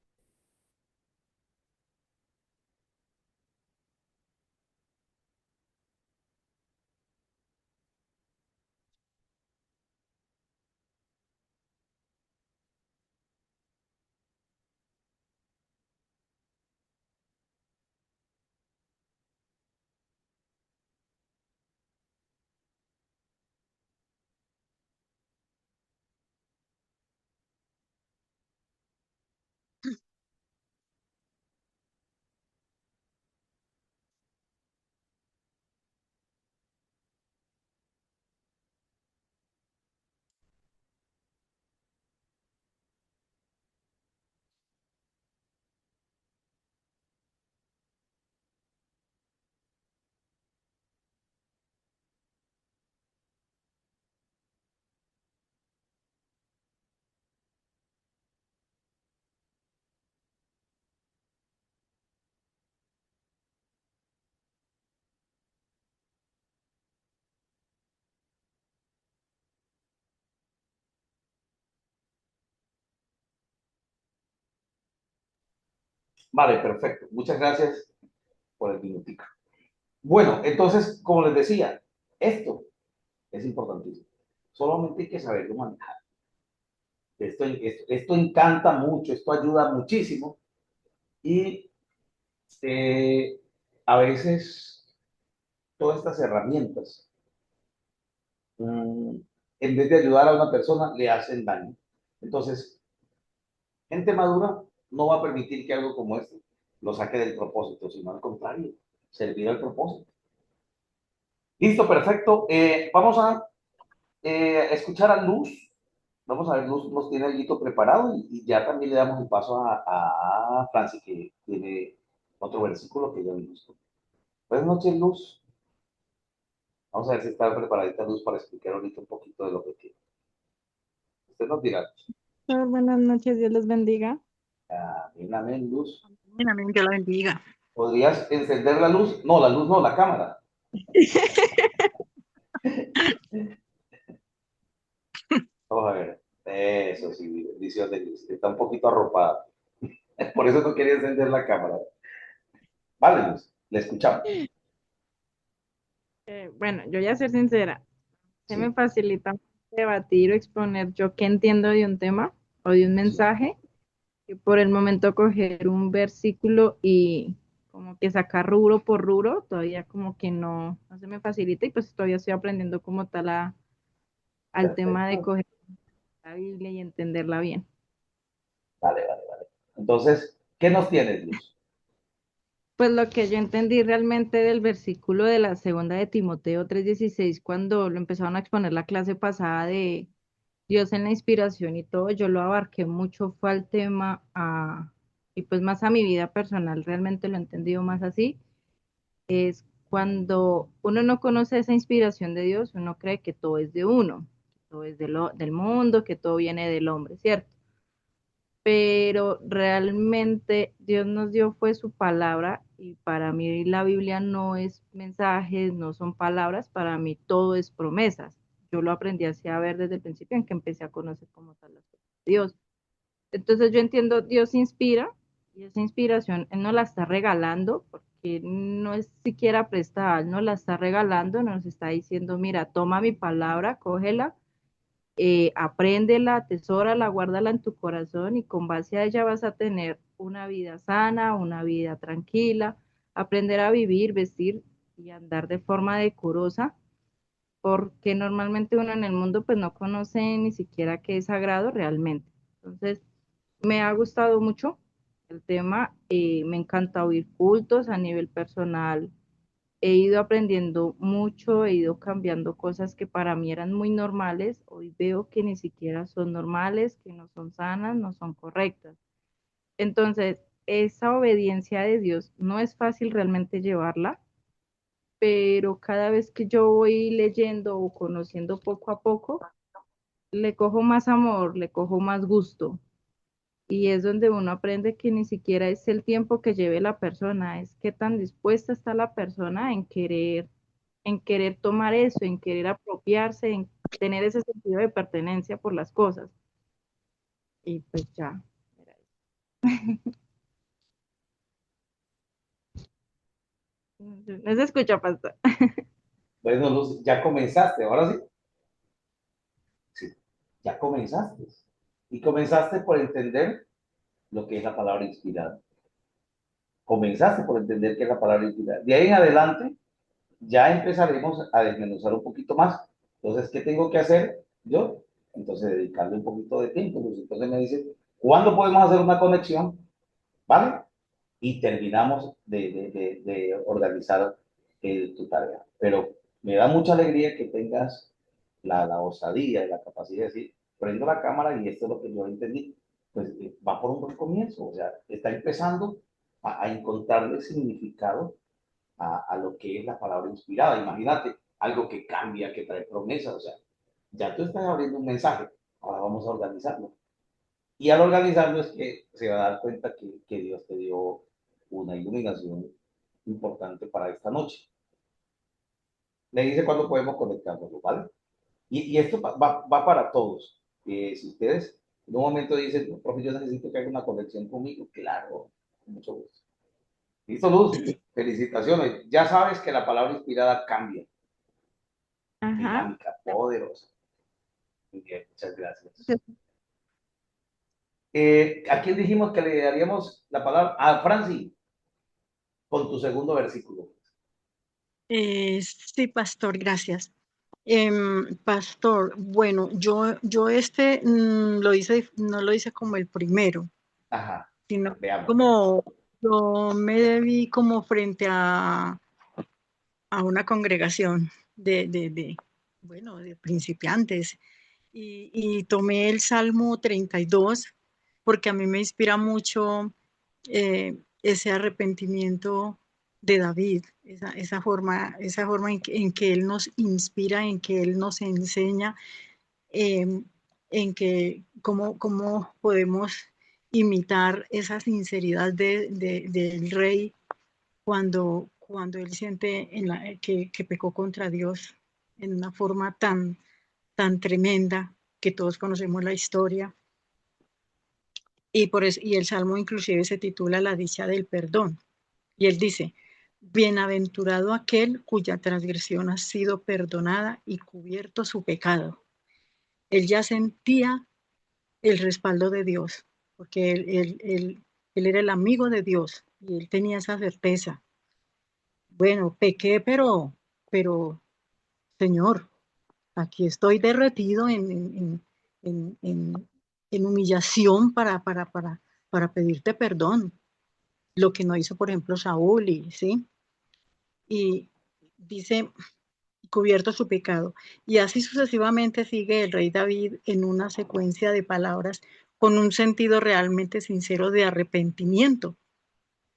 D: Vale, perfecto. Muchas gracias por el minutico. Bueno, entonces, como les decía, esto es importantísimo. Solamente hay que saberlo manejar. Esto encanta mucho, esto ayuda muchísimo y a veces todas estas herramientas, en vez de ayudar a una persona, le hacen daño. Entonces, gente madura no va a permitir que algo como esto lo saque del propósito, sino al contrario, servir al propósito. Listo, perfecto. Vamos a escuchar a Luz. Vamos a ver, Luz nos tiene algo preparado y ya también le damos el paso a Francis, que tiene otro versículo que ya vimos. Buenas noches, Luz. Vamos a ver si está preparadita Luz para explicar ahorita un poquito de lo que tiene. Usted nos dirá.
H: Buenas noches, Dios les bendiga.
D: Amén, amén, Luz.
E: Amén, Dios la bendiga.
D: ¿Podrías encender la luz? No, la luz no, la cámara. Vamos a ver. Eso sí, bendición de Dios. Está un poquito arropada. Por eso no quería encender la cámara. Vale, Luz, le escuchamos.
H: Bueno, yo voy a ser sincera, se me
D: Sí,
H: facilita debatir o exponer yo qué entiendo de un tema o de un
D: sí.
H: mensaje, que por el momento coger un versículo y como que sacar rubro por rubro, todavía como que no se me facilita y pues todavía estoy aprendiendo como tal al tema de
D: Perfecto.
H: coger la Biblia y entenderla bien.
D: Vale, vale, vale. Entonces, ¿qué nos tienes, Luz?
H: Pues lo que yo entendí realmente del versículo de la segunda de Timoteo 3:16, cuando lo empezaron a exponer la clase pasada de Dios en la inspiración y todo, yo lo abarqué mucho, fue al tema y pues más a mi vida personal, realmente lo he entendido más así, es cuando uno no conoce esa inspiración de Dios, uno cree que todo es de uno, que todo es del mundo, que todo viene del hombre, ¿cierto? Pero realmente Dios nos dio fue su palabra y para mí la Biblia no es mensajes, no son palabras, para mí todo es promesas. Yo lo aprendí así a ver desde el principio en que empecé a conocer como tal las cosas de Dios. Entonces yo entiendo, Dios inspira y esa inspiración Él nos la está regalando porque no es siquiera prestada, Él nos la está regalando, nos está diciendo, mira, toma mi palabra, cógela, apréndela, atesórala, guárdala en tu corazón y con base a ella vas a tener una vida sana, una vida tranquila, aprender a vivir, vestir y andar de forma decorosa, porque normalmente uno en el mundo pues no conoce ni siquiera qué es sagrado realmente. Entonces, me ha gustado mucho el tema, me encanta oír cultos a nivel personal. He ido aprendiendo mucho, he ido cambiando cosas que para mí eran muy normales. Hoy veo que ni siquiera son normales, que no son sanas, no son correctas. Entonces, esa obediencia de Dios no es fácil realmente llevarla, pero cada vez que yo voy leyendo o conociendo poco a poco, le cojo más amor, le cojo más gusto. Y es donde uno aprende que ni siquiera es el tiempo que lleve la persona, es qué tan dispuesta está la persona en querer tomar eso, en querer apropiarse, en tener ese sentido de pertenencia por las cosas. Y pues ya. No se escucha, pastor.
D: Bueno, Luz, ya comenzaste, ahora sí. Sí, ya comenzaste. Y comenzaste por entender lo que es la palabra inspirada. Comenzaste por entender qué es la palabra inspirada. De ahí en adelante, ya empezaremos a desmenuzar un poquito más. Entonces, ¿qué tengo que hacer yo? Entonces, dedicarle un poquito de tiempo. Pues, entonces me dice, ¿cuándo podemos hacer una conexión? ¿Vale? Y terminamos de organizar tu tarea. Pero me da mucha alegría que tengas la osadía y la capacidad de decir, prendo la cámara y esto es lo que yo entendí. Pues va por un buen comienzo, o sea, está empezando a encontrarle significado a lo que es la palabra inspirada. Imagínate, algo que cambia, que trae promesas, o sea, ya tú estás abriendo un mensaje, ahora vamos a organizarlo. Y al organizarlo es que se va a dar cuenta que Dios te dio una iluminación importante para esta noche. Me dice cuándo podemos conectarnos, ¿vale? Y esto va para todos. Si ustedes en un momento dicen, no, profe, yo necesito que haga una conexión conmigo, claro, con mucho gusto. Listo, Luz, felicitaciones. Ya sabes que la palabra inspirada cambia,
H: Ajá.
D: dinámica, poderosa. Muy bien, muchas gracias. ¿A quién dijimos que le daríamos la palabra? A Franci, con tu segundo versículo.
E: Sí, pastor, gracias. Pastor, bueno, yo lo hice, no lo hice como el primero,
D: Ajá,
E: sino
D: veamos.
E: como yo me debí como frente a una congregación bueno, de principiantes y tomé el Salmo 32 porque a mí me inspira mucho ese arrepentimiento de David, esa forma en que él nos inspira, en que él nos enseña, eh, en que cómo podemos imitar esa sinceridad del rey cuando él siente que pecó contra Dios en una forma tan tremenda, que todos conocemos la historia. Y el Salmo inclusive se titula La dicha del perdón. Y él dice, bienaventurado aquel cuya transgresión ha sido perdonada y cubierto su pecado. Él ya sentía el respaldo de Dios, porque él era el amigo de Dios y él tenía esa certeza. Bueno, pequé, pero Señor, aquí estoy derretido en humillación para pedirte perdón. Lo que no hizo, por ejemplo, Saúl, ¿sí? Y dice, cubierto su pecado. Y así sucesivamente sigue el rey David en una secuencia de palabras con un sentido realmente sincero de arrepentimiento.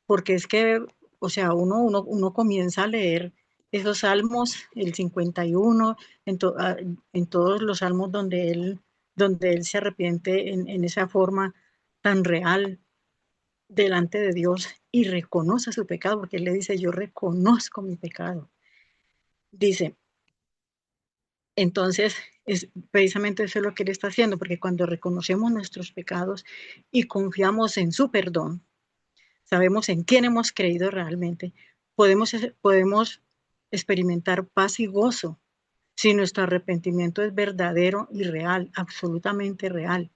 E: Porque es que, o sea, uno comienza a leer esos salmos, el 51, en todos los salmos donde él se arrepiente en esa forma tan real delante de Dios y reconoce su pecado, porque él le dice, yo reconozco mi pecado. Dice, entonces, precisamente eso es lo que él está haciendo, porque cuando reconocemos nuestros pecados y confiamos en su perdón, sabemos en quién hemos creído realmente, podemos experimentar paz y gozo si nuestro arrepentimiento es verdadero y real, absolutamente real.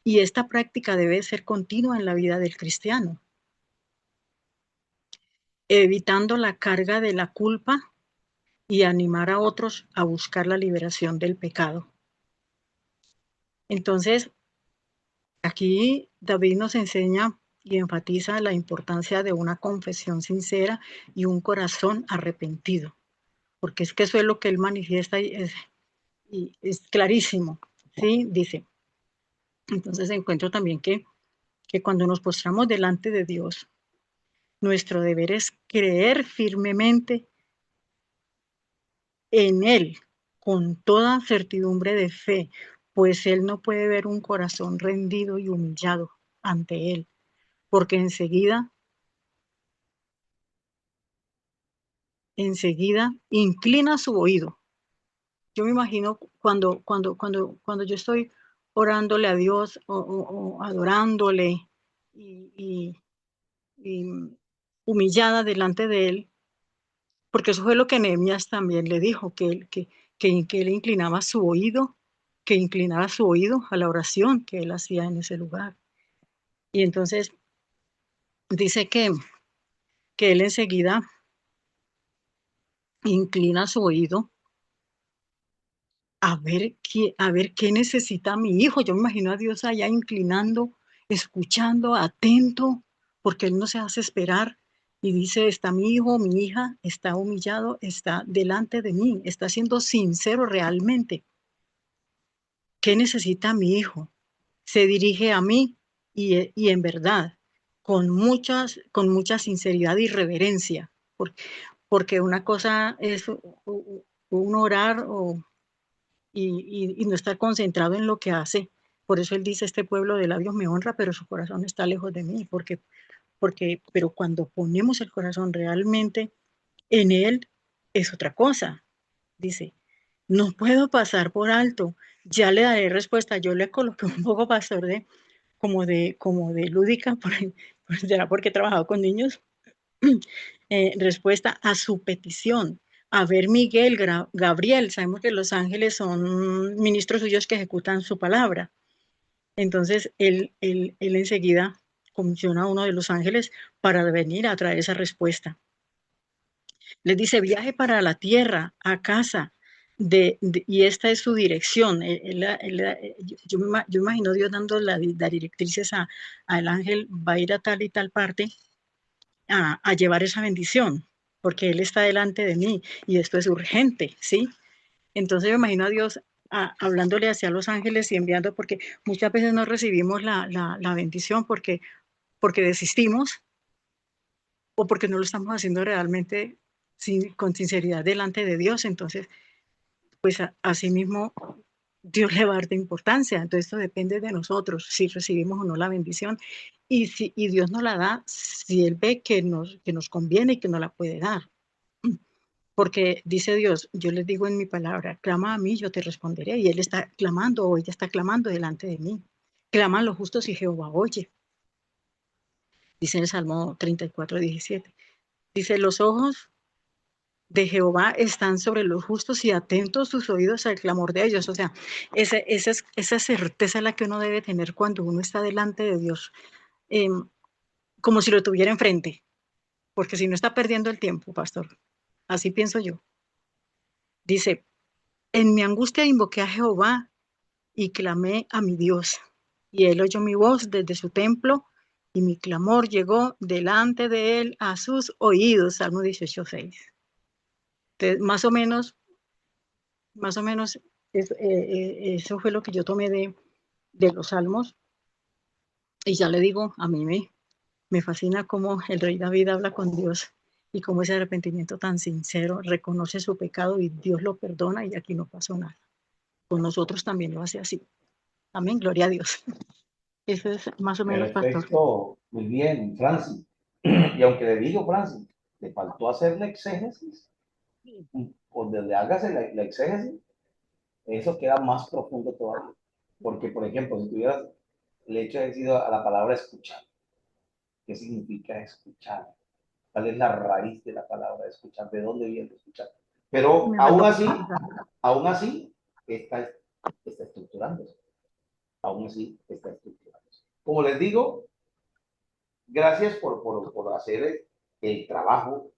E: Y esta práctica debe ser continua en la vida del cristiano, evitando la carga de la culpa y animar a otros a buscar la liberación del pecado. Entonces, aquí David nos enseña y enfatiza la importancia de una confesión sincera y un corazón arrepentido, porque es que eso es lo que él manifiesta y es clarísimo, ¿sí? Dice, entonces encuentro también que cuando nos postramos delante de Dios, nuestro deber es creer firmemente en Él, con toda certidumbre de fe, pues Él no puede ver un corazón rendido y humillado ante Él, porque enseguida inclina su oído. Yo me imagino cuando yo estoy orándole a Dios o adorándole y humillada delante de Él, porque eso fue lo que Nehemías también le dijo, que él inclinaba su oído, que inclinara su oído a la oración que él hacía en ese lugar. Y entonces dice que él enseguida inclina su oído a ver qué necesita mi hijo. Yo me imagino a Dios allá inclinando, escuchando, atento, porque Él no se hace esperar. Y dice, está mi hijo, mi hija, está humillado, está delante de mí, está siendo sincero realmente. ¿Qué necesita mi hijo? Se dirige a mí y en verdad, con mucha sinceridad y reverencia, porque una cosa es un orar y no estar concentrado en lo que hace. Por eso él dice, este pueblo de labios me honra, pero su corazón está lejos de mí, pero cuando ponemos el corazón realmente en él, es otra cosa. Dice, no puedo pasar por alto, ya le daré respuesta. Yo le coloqué un poco, pastor, como de lúdica, será porque he trabajado con niños, respuesta a su petición. A ver, Miguel, Gabriel, sabemos que los ángeles son ministros suyos que ejecutan su palabra. Entonces, él enseguida comisiona a uno de los ángeles para venir a traer esa respuesta. Les dice, viaje para la tierra, a casa, y esta es su dirección. Yo imagino Dios dando las directrices al ángel, va a ir a tal y tal parte a llevar esa bendición, porque Él está delante de mí y esto es urgente, ¿sí? Entonces yo imagino a Dios hablándole hacia los ángeles y enviando, porque muchas veces no recibimos la bendición porque desistimos o porque no lo estamos haciendo realmente con sinceridad delante de Dios. Entonces, pues así mismo Dios le va a dar de importancia. Entonces, esto depende de nosotros, si recibimos o no la bendición. Y Dios nos la da si Él ve que nos conviene y que nos la puede dar. Porque dice Dios, yo les digo en mi palabra, clama a mí, yo te responderé. Y Él está clamando o ella está clamando delante de mí. Claman los justos y Jehová oye. Dice en el Salmo 34:17. Dice, los ojos de Jehová están sobre los justos y atentos sus oídos al clamor de ellos. O sea, esa certeza es la que uno debe tener cuando uno está delante de Dios, eh, como si lo tuviera enfrente, porque si no está perdiendo el tiempo, pastor. Así pienso yo. Dice, en mi angustia invoqué a Jehová y clamé a mi Dios. Y él oyó mi voz desde su templo y mi clamor llegó delante de él a sus oídos. Salmo 18:6. Entonces, más o menos eso fue lo que yo tomé de los salmos. Y ya le digo, a mí me fascina cómo el rey David habla con Dios y cómo ese arrepentimiento tan sincero reconoce su pecado y Dios lo perdona y aquí no pasó nada. Con nosotros también lo hace así. Amén, gloria a Dios. Eso es más o menos, pastor.
D: Perfecto, muy bien, Francis. Y aunque le digo, Francis, le faltó hacer la exégesis, donde le hagas la exégesis, eso queda más profundo todavía. Porque, por ejemplo, si tuvieras el hecho de decir a la palabra escuchar, ¿qué significa escuchar? ¿Cuál es la raíz de la palabra escuchar? ¿De dónde viene escuchar? Pero aún así, está estructurándose. Aún así, está estructurándose. Como les digo, gracias por hacer el trabajo,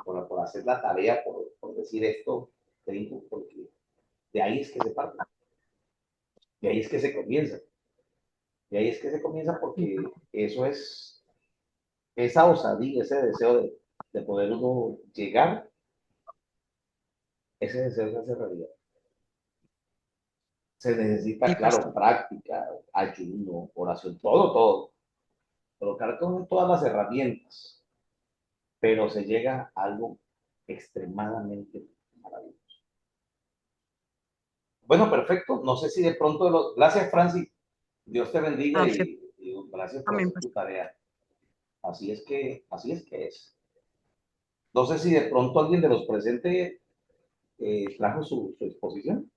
D: por hacer la tarea, por decir esto, porque de ahí es que se parte, de ahí es que se comienza, de ahí es que se comienza porque eso es esa osadía, ese deseo de poder uno llegar, ese deseo se hace realidad. Se necesita,
E: Sí,
D: claro,
E: pastor.
D: práctica, ayuno, oración, todo, colocar todas las herramientas, pero se llega a algo extremadamente maravilloso. Bueno, perfecto. No sé si de pronto, gracias, Francis. Dios te bendiga y gracias por
E: Amén,
D: hacer tu
E: pastor.
D: tarea. Así es que es. No sé si de pronto alguien de los presentes trajo su exposición.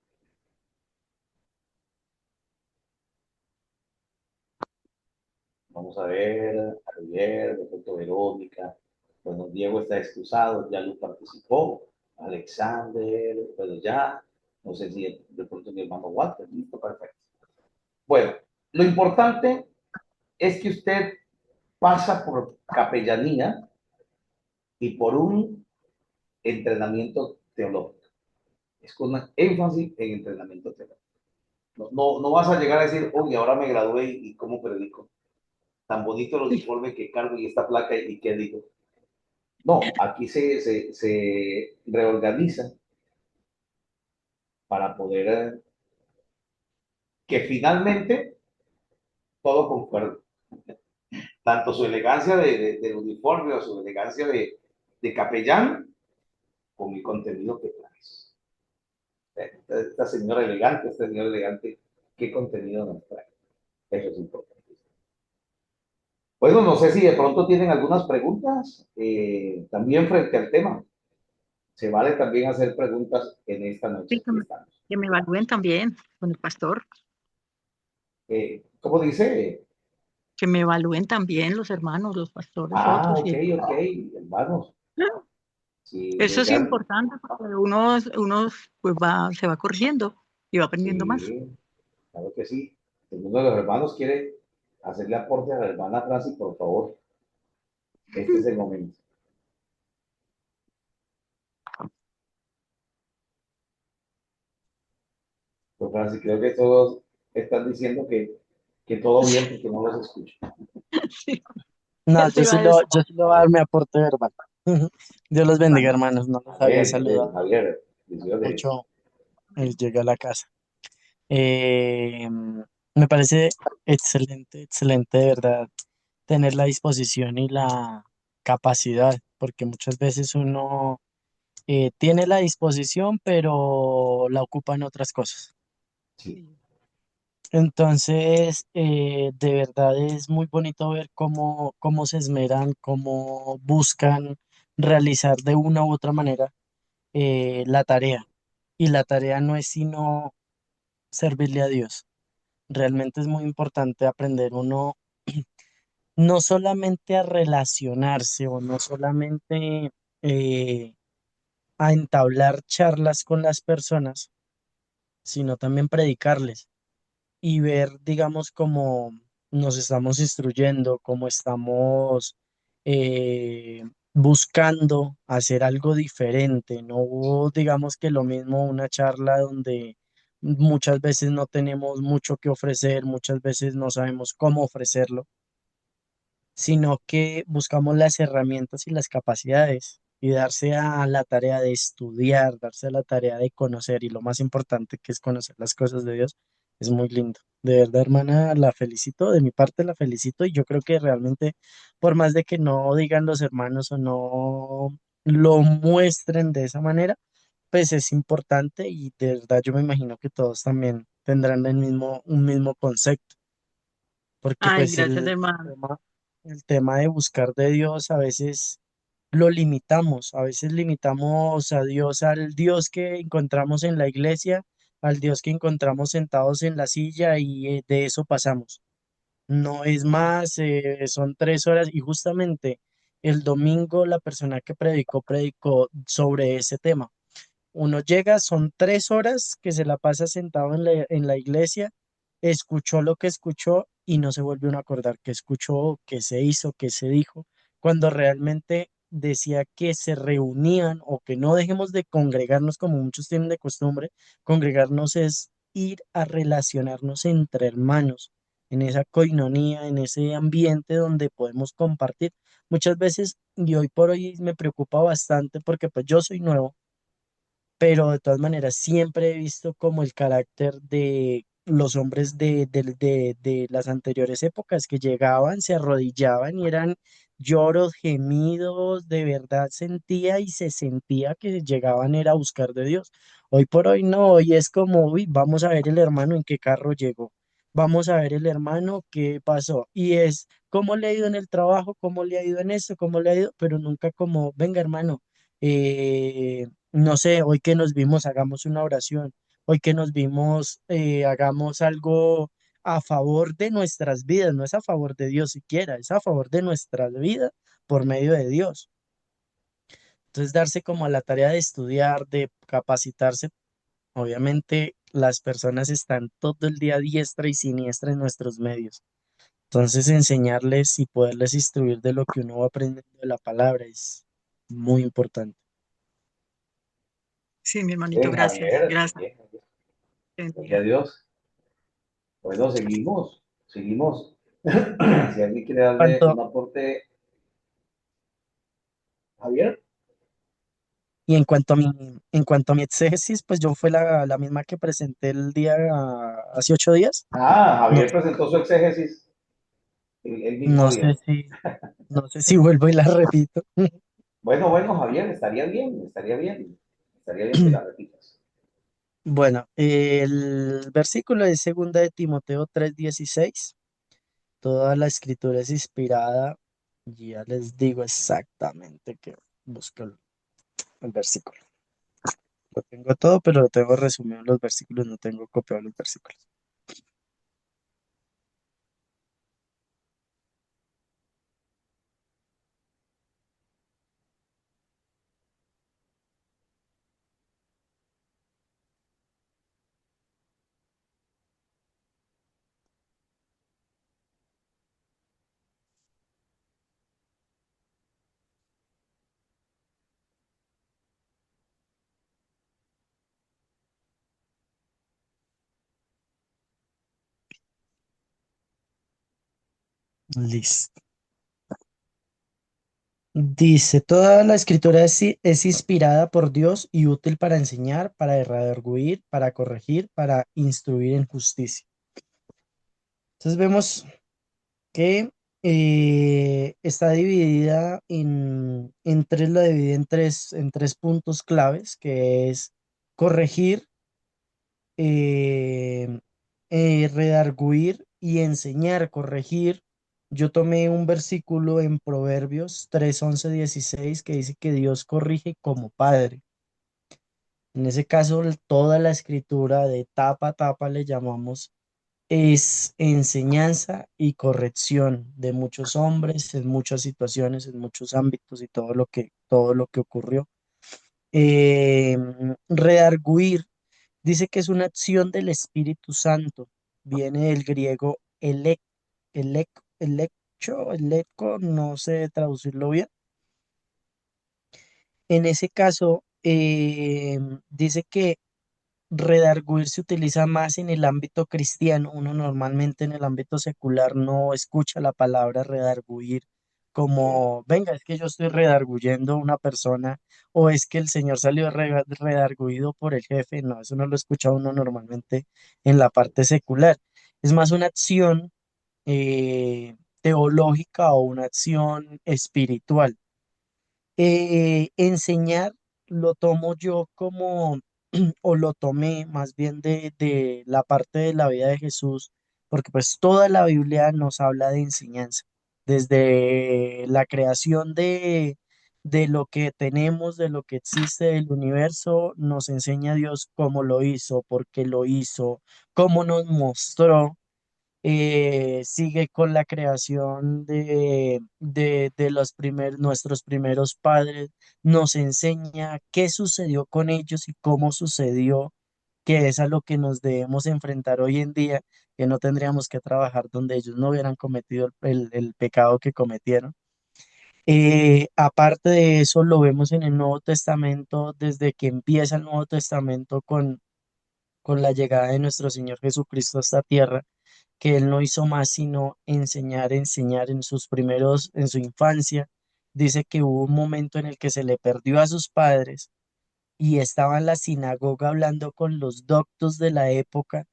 D: Vamos a ver, Javier, de pronto Verónica. Bueno, Diego está excusado, ya lo participó. Alexander, bueno, ya. No sé si de pronto mi hermano Walter. Listo, perfecto. Bueno, lo importante es que usted pasa por capellanía y por un entrenamiento teológico. Es con énfasis en entrenamiento teológico. No vas a llegar a decir, oye, ahora me gradué y cómo predico. Tan bonito el uniforme que cargo y esta placa y qué digo. No, aquí se reorganiza para poder que finalmente todo concuerde. Tanto su elegancia del uniforme o su elegancia de capellán con el contenido que traes. Esta señora elegante, este señor elegante, ¿qué contenido nos trae? Eso es importante. Bueno, no sé si de pronto tienen algunas preguntas también frente al tema. Se vale también hacer preguntas en esta noche.
E: Sí,
D: Aquí estamos.
E: que me evalúen también con el pastor.
D: ¿Cómo dice?
E: Que me evalúen también los hermanos, los pastores,
D: Ah,
E: otros.
D: ok, hermanos. Sí,
E: Eso es importante porque uno pues se va corrigiendo y va aprendiendo más.
D: sí, claro que sí. Si uno de los hermanos quiere hacerle aporte a la hermana Francis, por favor, este es el momento. Pues Francis, creo que todos están diciendo que todo bien porque no los escucho.
E: Sí,
C: No,
E: eso iba a decir.
C: yo sí lo voy a dar mi aporte verbal. Dios los bendiga, hermanos. No los había saludado.
D: Javier, bendiciones.
C: Mucho llegué a la casa. Me parece excelente, excelente, de verdad, tener la disposición y la capacidad, porque muchas veces uno tiene la disposición, pero la ocupa en otras cosas.
D: Sí.
C: Entonces, de verdad es muy bonito ver cómo se esmeran, cómo buscan realizar de una u otra manera la tarea. Y la tarea no es sino servirle a Dios. Realmente es muy importante aprender uno no solamente a relacionarse o no solamente eh, a entablar charlas con las personas, sino también predicarles y ver, digamos, cómo nos estamos instruyendo, cómo estamos buscando hacer algo diferente, no digamos que lo mismo una charla donde muchas veces no tenemos mucho que ofrecer, muchas veces no sabemos cómo ofrecerlo, sino que buscamos las herramientas y las capacidades y darse a la tarea de estudiar, darse a la tarea de conocer y lo más importante que es conocer las cosas de Dios, es muy lindo. De verdad, hermana, la felicito, de mi parte la felicito y yo creo que realmente, por más de que no digan los hermanos o no lo muestren de esa manera, pues es importante y de verdad yo me imagino que todos también tendrán un mismo concepto porque
E: Ay,
C: pues
E: gracias, hermano.
C: el tema de buscar de Dios a veces lo limitamos, a veces limitamos a Dios al Dios que encontramos en la iglesia, al Dios que encontramos sentados en la silla y de eso pasamos. No es más, son 3 horas y justamente el domingo la persona que predicó sobre ese tema. Uno llega, son 3 horas que se la pasa sentado en la iglesia, escuchó lo que escuchó y no se vuelve uno a acordar qué escuchó, qué se hizo, qué se dijo, cuando realmente decía que se reunían o que no dejemos de congregarnos como muchos tienen de costumbre. Congregarnos es ir a relacionarnos entre hermanos, en esa coinonía, en ese ambiente donde podemos compartir. Muchas veces, y hoy por hoy me preocupa bastante porque pues yo soy nuevo, pero de todas maneras siempre he visto como el carácter de los hombres de las anteriores épocas que llegaban, se arrodillaban y eran lloros, gemidos, de verdad sentía y se sentía que llegaban era a buscar de Dios. Hoy por hoy no, hoy es como, uy, vamos a ver el hermano en qué carro llegó, vamos a ver el hermano qué pasó y es cómo le ha ido en el trabajo, cómo le ha ido en esto, cómo le ha ido, pero nunca como, venga hermano. No sé, hoy que nos vimos, hagamos una oración. Hoy que nos vimos, hagamos algo a favor de nuestras vidas. No es a favor de Dios siquiera, es a favor de nuestras vidas por medio de Dios. Entonces, darse como a la tarea de estudiar, de capacitarse. Obviamente, las personas están todo el día diestra y siniestra en nuestros medios. Entonces, enseñarles y poderles instruir de lo que uno va aprendiendo de la palabra es muy importante.
E: Sí, mi hermanito,
D: Bien,
E: gracias,
D: Javier,
E: gracias.
D: bien, gloria a
E: Bendiga.
D: Dios. Bueno, seguimos. Si alguien quiere darle
C: ¿Cuánto?
D: un aporte, Javier.
C: Y en cuanto a mi exégesis, pues yo fue la misma que presenté el día, hace 8 días. No,
D: Javier presentó su exégesis el mismo
C: no
D: día.
C: sé si, no sé si vuelvo y la repito.
D: Bueno, Javier, estaría bien que la repitas.
C: Bueno, el versículo de segunda de Timoteo 3:16. Toda la escritura es inspirada. Y ya les digo exactamente que busco el versículo. Lo tengo todo, pero lo tengo resumido en los versículos, no tengo copiado los versículos. Listo. Dice, toda la escritura es inspirada por Dios y útil para enseñar, para redarguir, para corregir, para instruir en justicia. Entonces vemos que está dividida en tres, la divide en tres puntos claves, que es corregir, eh, redarguir y enseñar, corregir. Yo tomé un versículo en Proverbios 3, 11, 16 que dice que Dios corrige como padre. En ese caso, toda la escritura de tapa a tapa le llamamos es enseñanza y corrección de muchos hombres en muchas situaciones, en muchos ámbitos y todo lo que ocurrió. Eh, redarguir dice que es una acción del Espíritu Santo. Viene del griego elec, eleccho, no sé traducirlo bien. En ese caso, dice que redarguir se utiliza más en el ámbito cristiano. Uno normalmente en el ámbito secular no escucha la palabra redarguir
D: Sí,
C: como, venga, es que yo estoy redarguyendo a una persona o es que el señor salió redarguido por el jefe. No, eso no lo escucha uno normalmente en la parte secular. Es más una acción teológica o una acción espiritual. Enseñar lo tomo yo como, o lo tomé más bien de la parte de la vida de Jesús, porque pues toda la Biblia nos habla de enseñanza, desde la creación de lo que tenemos, de lo que existe del universo, nos enseña Dios cómo lo hizo, por qué lo hizo, cómo nos mostró. Sigue con la creación de nuestros primeros padres, nos enseña qué sucedió con ellos y cómo sucedió, que es a lo que nos debemos enfrentar hoy en día, que no tendríamos que trabajar donde ellos no hubieran cometido el pecado que cometieron. Aparte de eso, lo vemos en el Nuevo Testamento, desde que empieza el Nuevo Testamento con la llegada de nuestro Señor Jesucristo a esta tierra, que él no hizo más sino enseñar, enseñar en su infancia. Dice que hubo un momento en el que se le perdió a sus padres y estaba en la sinagoga hablando con los doctos de la época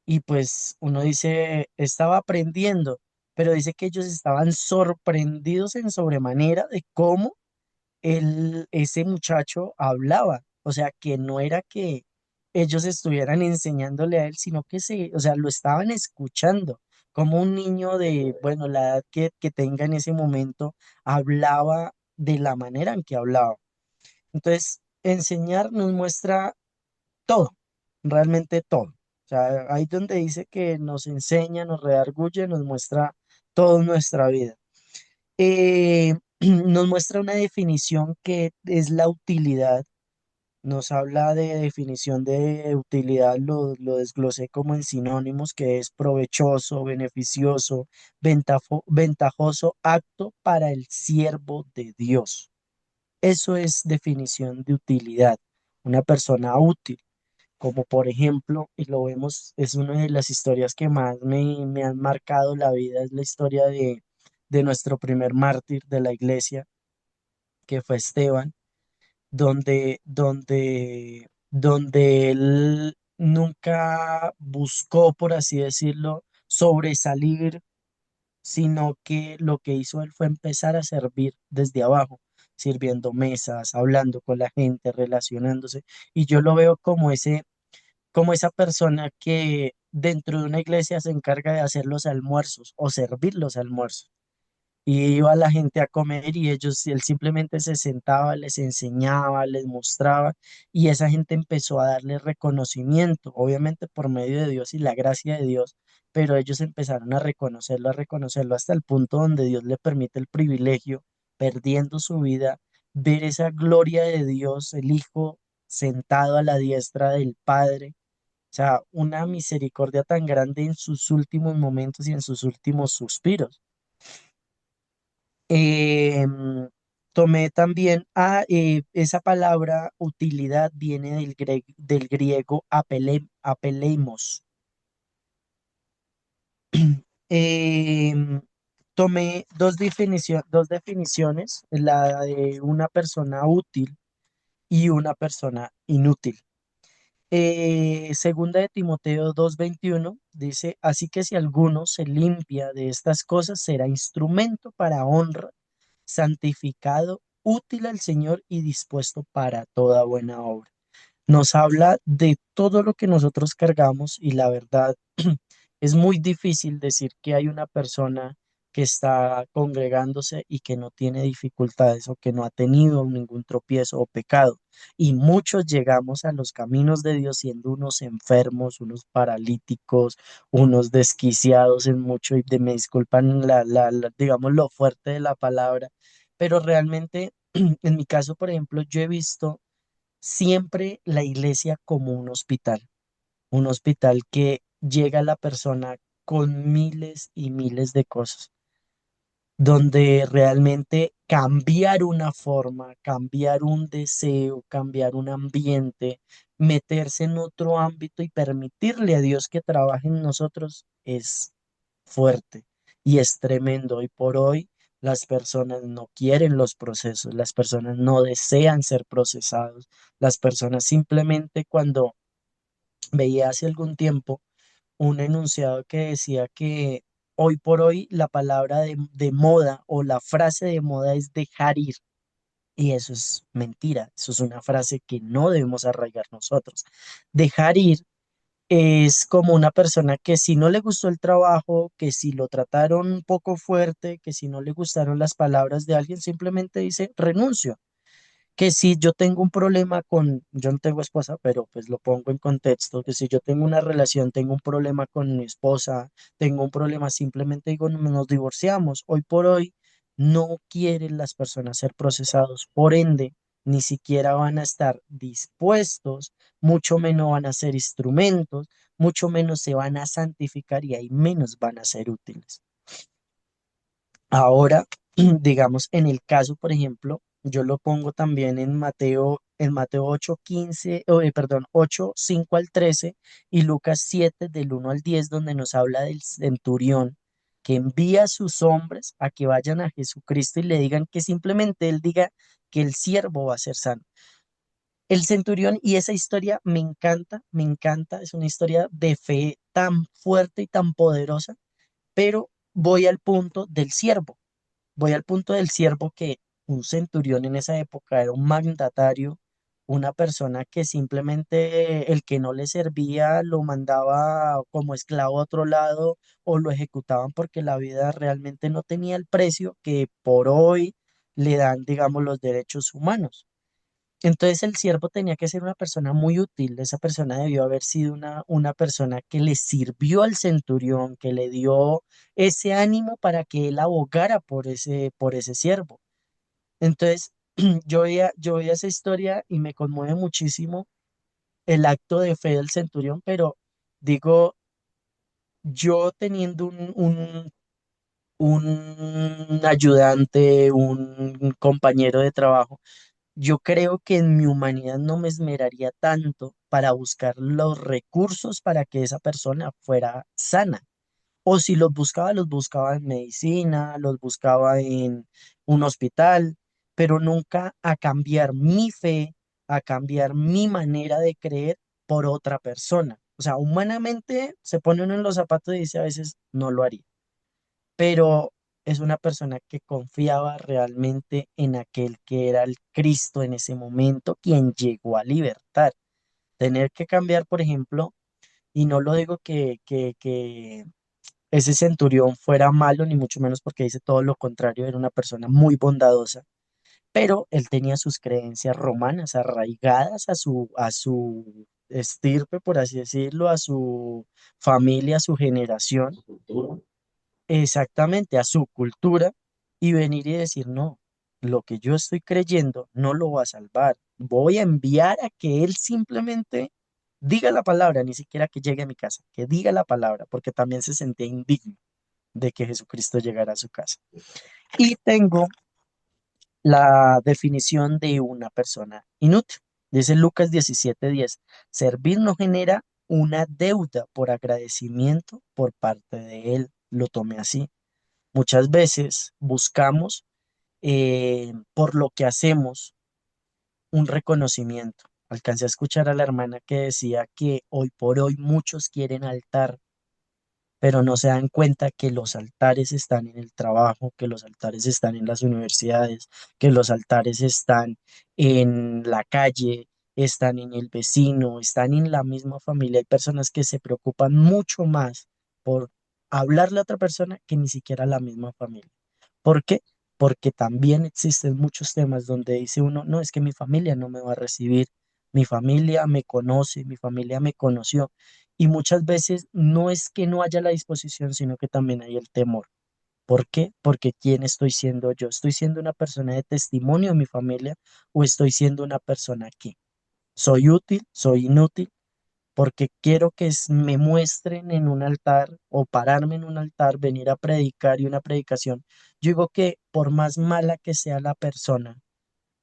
C: y pues uno dice, estaba aprendiendo, pero dice que ellos estaban sorprendidos en sobremanera de cómo ese muchacho hablaba. O sea, que no era que ellos estuvieran enseñándole a él, sino que o sea, lo estaban escuchando, como un niño de, bueno, la edad que tenga en ese momento, hablaba de la manera en que hablaba. Entonces, enseñar nos muestra todo, realmente todo. O sea, ahí donde dice que nos enseña, nos redarguye, nos muestra toda nuestra vida. Nos muestra una definición que es la utilidad. Nos habla de definición de utilidad, lo desglosé como en sinónimos, que es provechoso, beneficioso, ventajoso, apto para el siervo de Dios. Eso es definición de utilidad. Una persona útil, como por ejemplo, y lo vemos, es una de las historias que más me han marcado la vida, es la historia de nuestro primer mártir de la iglesia, que fue Esteban, donde él nunca buscó, por así decirlo, sobresalir, sino que lo que hizo él fue empezar a servir desde abajo, sirviendo mesas, hablando con la gente, relacionándose. Y yo lo veo como esa persona que dentro de una iglesia se encarga de hacer los almuerzos o servir los almuerzos. Y iba la gente a comer y él simplemente se sentaba, les enseñaba, les mostraba y esa gente empezó a darle reconocimiento, obviamente por medio de Dios y la gracia de Dios, pero ellos empezaron a reconocerlo hasta el punto donde Dios le permite el privilegio, perdiendo su vida, ver esa gloria de Dios, el Hijo sentado a la diestra del Padre. O sea, una misericordia tan grande en sus últimos momentos y en sus últimos suspiros. Em, Tomé también esa palabra utilidad viene del griego apeleimos. Em, Tomé dos definiciones, la de una persona útil y una persona inútil. Segunda de Timoteo 2:21 dice, así que si alguno se limpia de estas cosas, será instrumento para honra, santificado, útil al Señor y dispuesto para toda buena obra. nos habla de todo lo que nosotros cargamos y la verdad es muy difícil decir que hay una persona que está congregándose y que no tiene dificultades o que no ha tenido ningún tropiezo o pecado. Y muchos llegamos a los caminos de Dios siendo unos enfermos, unos paralíticos, unos desquiciados en mucho y me disculpan digamos lo fuerte de la palabra, pero realmente en mi caso, por ejemplo, yo he visto siempre la iglesia como un hospital que llega a la persona con miles y miles de cosas, donde realmente cambiar una forma, cambiar un deseo, cambiar un ambiente, meterse en otro ámbito y permitirle a Dios que trabaje en nosotros es fuerte y es tremendo. Hoy por hoy las personas no quieren los procesos, las personas no desean ser procesados, las personas simplemente cuando veía hace algún tiempo un enunciado que decía que hoy por hoy la palabra de moda o la frase de moda es dejar ir. Y eso es mentira, eso es una frase que no debemos arraigar nosotros. Dejar ir es como una persona que si no le gustó el trabajo, que si lo trataron un poco fuerte, que si no le gustaron las palabras de alguien, simplemente dice renuncio. Que si yo tengo un problema con, yo no tengo esposa, pero pues lo pongo en contexto, que si yo tengo una relación, tengo un problema con mi esposa, tengo un problema, simplemente digo, nos divorciamos. Hoy por hoy no quieren las personas ser procesados, por ende, ni siquiera van a estar dispuestos, mucho menos van a ser instrumentos, mucho menos se van a santificar y ahí menos van a ser útiles. Ahora, digamos, en el caso, por ejemplo, yo lo pongo también en Mateo 8 15 perdón, 8 5 al 13 y Lucas 7 del 1 al 10 donde nos habla del centurión que envía a sus hombres a que vayan a Jesucristo y le digan que simplemente él diga que el siervo va a ser sano. El centurión y esa historia me encanta, es una historia de fe tan fuerte y tan poderosa, pero voy al punto del siervo. Voy al punto del siervo que un centurión en esa época era un mandatario, una persona que simplemente el que no le servía lo mandaba como esclavo a otro lado o lo ejecutaban porque la vida realmente no tenía el precio que por hoy le dan, digamos, los derechos humanos. Entonces el siervo tenía que ser una persona muy útil, esa persona debió haber sido una persona que le sirvió al centurión, que le dio ese ánimo para que él abogara por ese siervo. Entonces yo veía esa historia y me conmueve muchísimo el acto de fe del centurión, pero digo, yo teniendo un ayudante, un compañero de trabajo, yo creo que en mi humanidad no me esmeraría tanto para buscar los recursos para que esa persona fuera sana. O si los buscaba en medicina, los buscaba en un hospital, pero nunca a cambiar mi fe, a cambiar mi manera de creer por otra persona. O sea, humanamente se pone uno en los zapatos y dice a veces no lo haría, pero es una persona que confiaba realmente en aquel que era el Cristo en ese momento, quien llegó a libertar. Tener que cambiar, por ejemplo, y no lo digo que ese centurión fuera malo, ni mucho menos porque dice todo lo contrario, era una persona muy bondadosa, pero él tenía sus creencias romanas arraigadas a su estirpe, por así decirlo, a su familia, a su generación.
D: Cultura.
C: Exactamente, a su cultura y venir y decir, no, lo que yo estoy creyendo no lo va a salvar. Voy a enviar a que él simplemente diga la palabra, ni siquiera que llegue a mi casa, que diga la palabra, porque también se sentía indigno de que Jesucristo llegara a su casa. Y tengo la definición de una persona inútil. Dice Lucas 17:10, servir no genera una deuda por agradecimiento por parte de él. Lo tomé así. Muchas veces buscamos por lo que hacemos un reconocimiento. Alcancé a escuchar a la hermana que decía que hoy por hoy muchos quieren altar, pero no se dan cuenta que los altares están en el trabajo, que los altares están en las universidades, que los altares están en la calle, están en el vecino, están en la misma familia. Hay personas que se preocupan mucho más por hablarle a otra persona que ni siquiera a la misma familia. ¿Por qué? Porque también existen muchos temas donde dice uno, no, es que mi familia no me va a recibir, mi familia me conoce, mi familia me conoció. Y muchas veces no es que no haya la disposición, sino que también hay el temor. ¿Por qué? Porque ¿quién estoy siendo yo? ¿Estoy siendo una persona de testimonio de mi familia o estoy siendo una persona que soy útil, soy inútil? Porque quiero que me muestren en un altar o pararme en un altar, venir a predicar y una predicación. Yo digo que por más mala que sea la persona,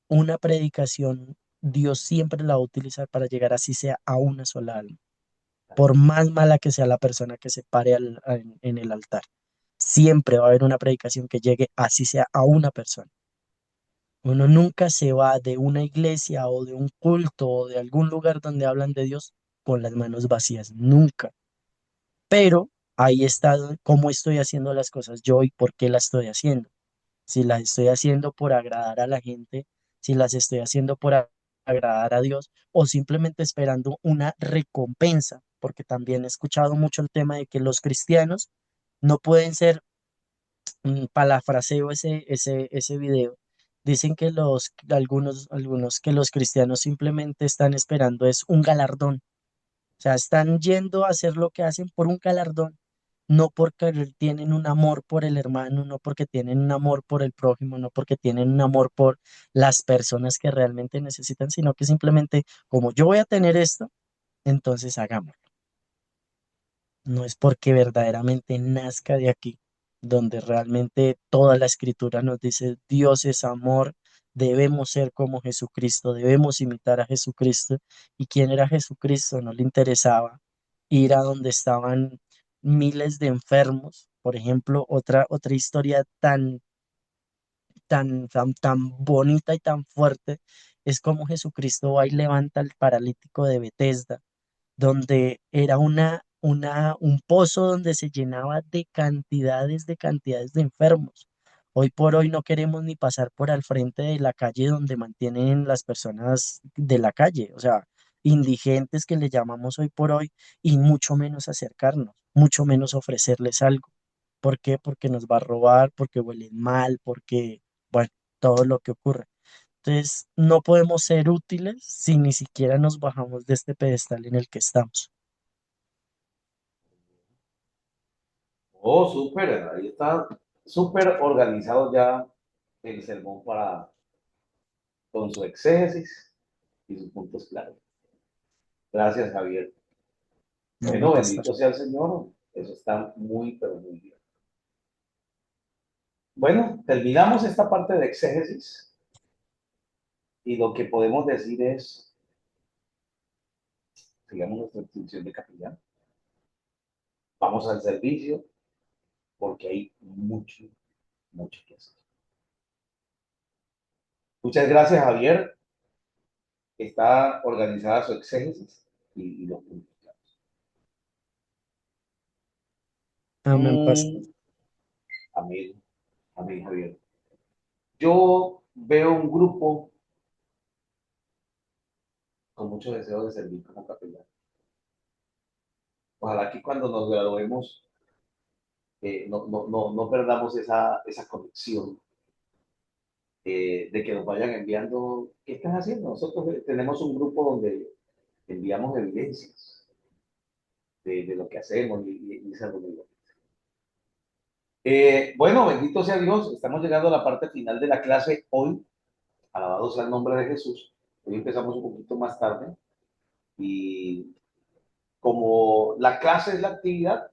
C: una predicación Dios siempre la va a utilizar para llegar así sea a una sola alma. Por más mala que sea la persona que se pare en el altar, siempre va a haber una predicación que llegue así sea a una persona. Uno nunca se va de una iglesia o de un culto o de algún lugar donde hablan de Dios con las manos vacías, nunca. Pero ahí está cómo estoy haciendo las cosas yo y por qué las estoy haciendo. Si las estoy haciendo por agradar a la gente, si las estoy haciendo por agradar a Dios o simplemente esperando una recompensa, porque también he escuchado mucho el tema de que los cristianos no pueden ser, parafraseo ese video, dicen que algunos que los cristianos simplemente están esperando es un galardón, o sea, están yendo a hacer lo que hacen por un galardón, no porque tienen un amor por el hermano, no porque tienen un amor por el prójimo, no porque tienen un amor por las personas que realmente necesitan, sino que simplemente como yo voy a tener esto, entonces hagamos. No es porque verdaderamente nazca de aquí, donde realmente toda la escritura nos dice Dios es amor, debemos ser como Jesucristo, debemos imitar a Jesucristo. ¿Y quién era Jesucristo? No le interesaba ir a donde estaban miles de enfermos. Por ejemplo, otra historia tan bonita y tan fuerte es como Jesucristo va y levanta al paralítico de Betesda donde era un pozo donde se llenaba de cantidades de enfermos. Hoy por hoy no queremos ni pasar por al frente de la calle donde mantienen las personas de la calle, o sea, indigentes que le llamamos hoy por hoy, y mucho menos acercarnos, mucho menos ofrecerles algo. ¿Por qué? Porque nos va a robar, porque huelen mal, porque, bueno, todo lo que ocurre. Entonces, no podemos ser útiles si ni siquiera nos bajamos de este pedestal en el que estamos.
D: Oh, súper, ahí está súper organizado ya el sermón con su exégesis y sus puntos claros. Gracias, Javier.
C: Bueno,
D: Bueno,
C: pastor.
D: bendito sea el Señor. Eso está muy, pero muy bien. Bueno, terminamos esta parte de exégesis y lo que podemos decir es, sigamos nuestra instrucción de capellán, vamos al servicio porque hay mucho, mucho que hacer. Muchas gracias, Javier. Está organizada su exégesis y los puntos claros.
C: Amén, pastor.
D: Amén, amén, Javier. Yo veo un grupo con mucho deseo de servir como capellán. Ojalá que cuando nos graduemos no perdamos esa conexión de que nos vayan enviando, ¿qué estás haciendo? Nosotros tenemos un grupo donde enviamos evidencias de lo que hacemos y es algo muy bueno. Bueno, bendito sea Dios, estamos llegando a la parte final de la clase hoy, alabado sea el nombre de Jesús. Hoy empezamos un poquito más tarde y como la clase es la actividad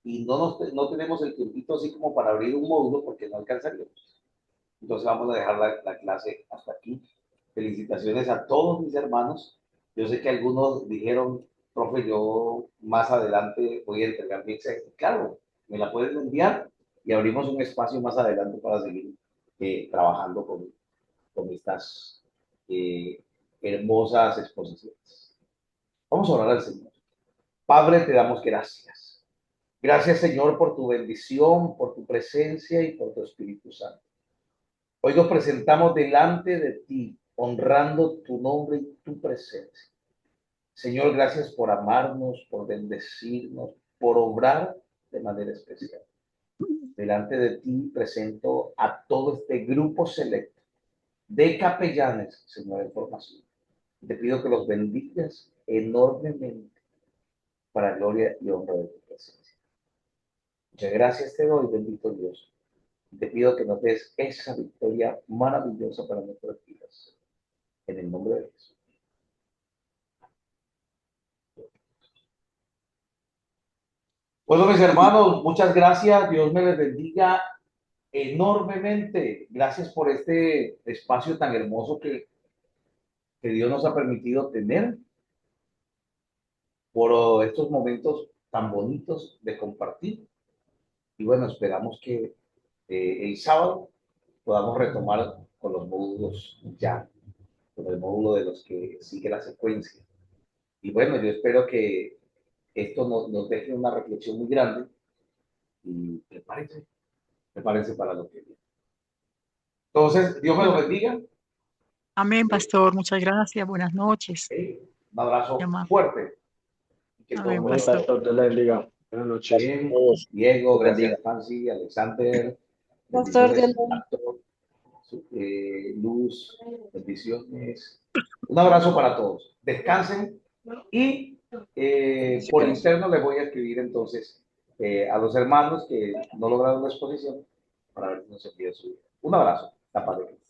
D: y no tenemos el tiempito así como para abrir un módulo porque no alcanzaríamos. Entonces vamos a dejar la clase hasta aquí. Felicitaciones a todos mis hermanos. Yo sé que algunos dijeron, profe, yo más adelante voy a entregar mi exégesis. Claro, me la pueden enviar y abrimos un espacio más adelante para seguir trabajando con estas hermosas exposiciones. Vamos a orar al Señor. Padre, te damos gracias. Gracias, Señor, por tu bendición, por tu presencia y por tu Espíritu Santo. Hoy nos presentamos delante de ti honrando tu nombre y tu presencia. Señor, gracias por amarnos, por bendecirnos, por obrar de manera especial. Delante de ti presento a todo este grupo selecto de capellanes, Señor, en formación. Te pido que los bendigas enormemente para gloria y honra de tu presencia. Muchas gracias te doy, bendito Dios. Te pido que nos des esa victoria maravillosa para nuestras vidas. En el nombre de Jesús. Bueno, mis hermanos, muchas gracias. Dios me les bendiga enormemente. Gracias por este espacio tan hermoso que Dios nos ha permitido tener, por estos momentos tan bonitos de compartir. Y bueno, esperamos que el sábado podamos retomar con los módulos ya, con el módulo de los que sigue la secuencia. Y bueno, yo espero que esto nos deje una reflexión muy grande y prepárense para lo que viene. Entonces, Dios me lo bendiga.
E: Amén, pastor. Muchas gracias. Buenas noches.
D: Un abrazo
E: Llamado.
D: fuerte. Que
E: Amén,
D: todo
E: pastor.
G: Pastor, Dios le bendiga. Buenas noches.
D: bien.
F: Todos,
D: Diego,
F: Dios
D: gracias
F: bendiga.
D: Fancy, Alexander,
A: Pastor,
D: bendiciones,
A: Dios lo
D: Actor, Luz, bendiciones. Un abrazo para todos. Descansen y por interno les voy a escribir entonces a los hermanos que no lograron la exposición para ver si nos envía su vida. Un abrazo. La paz de Cristo.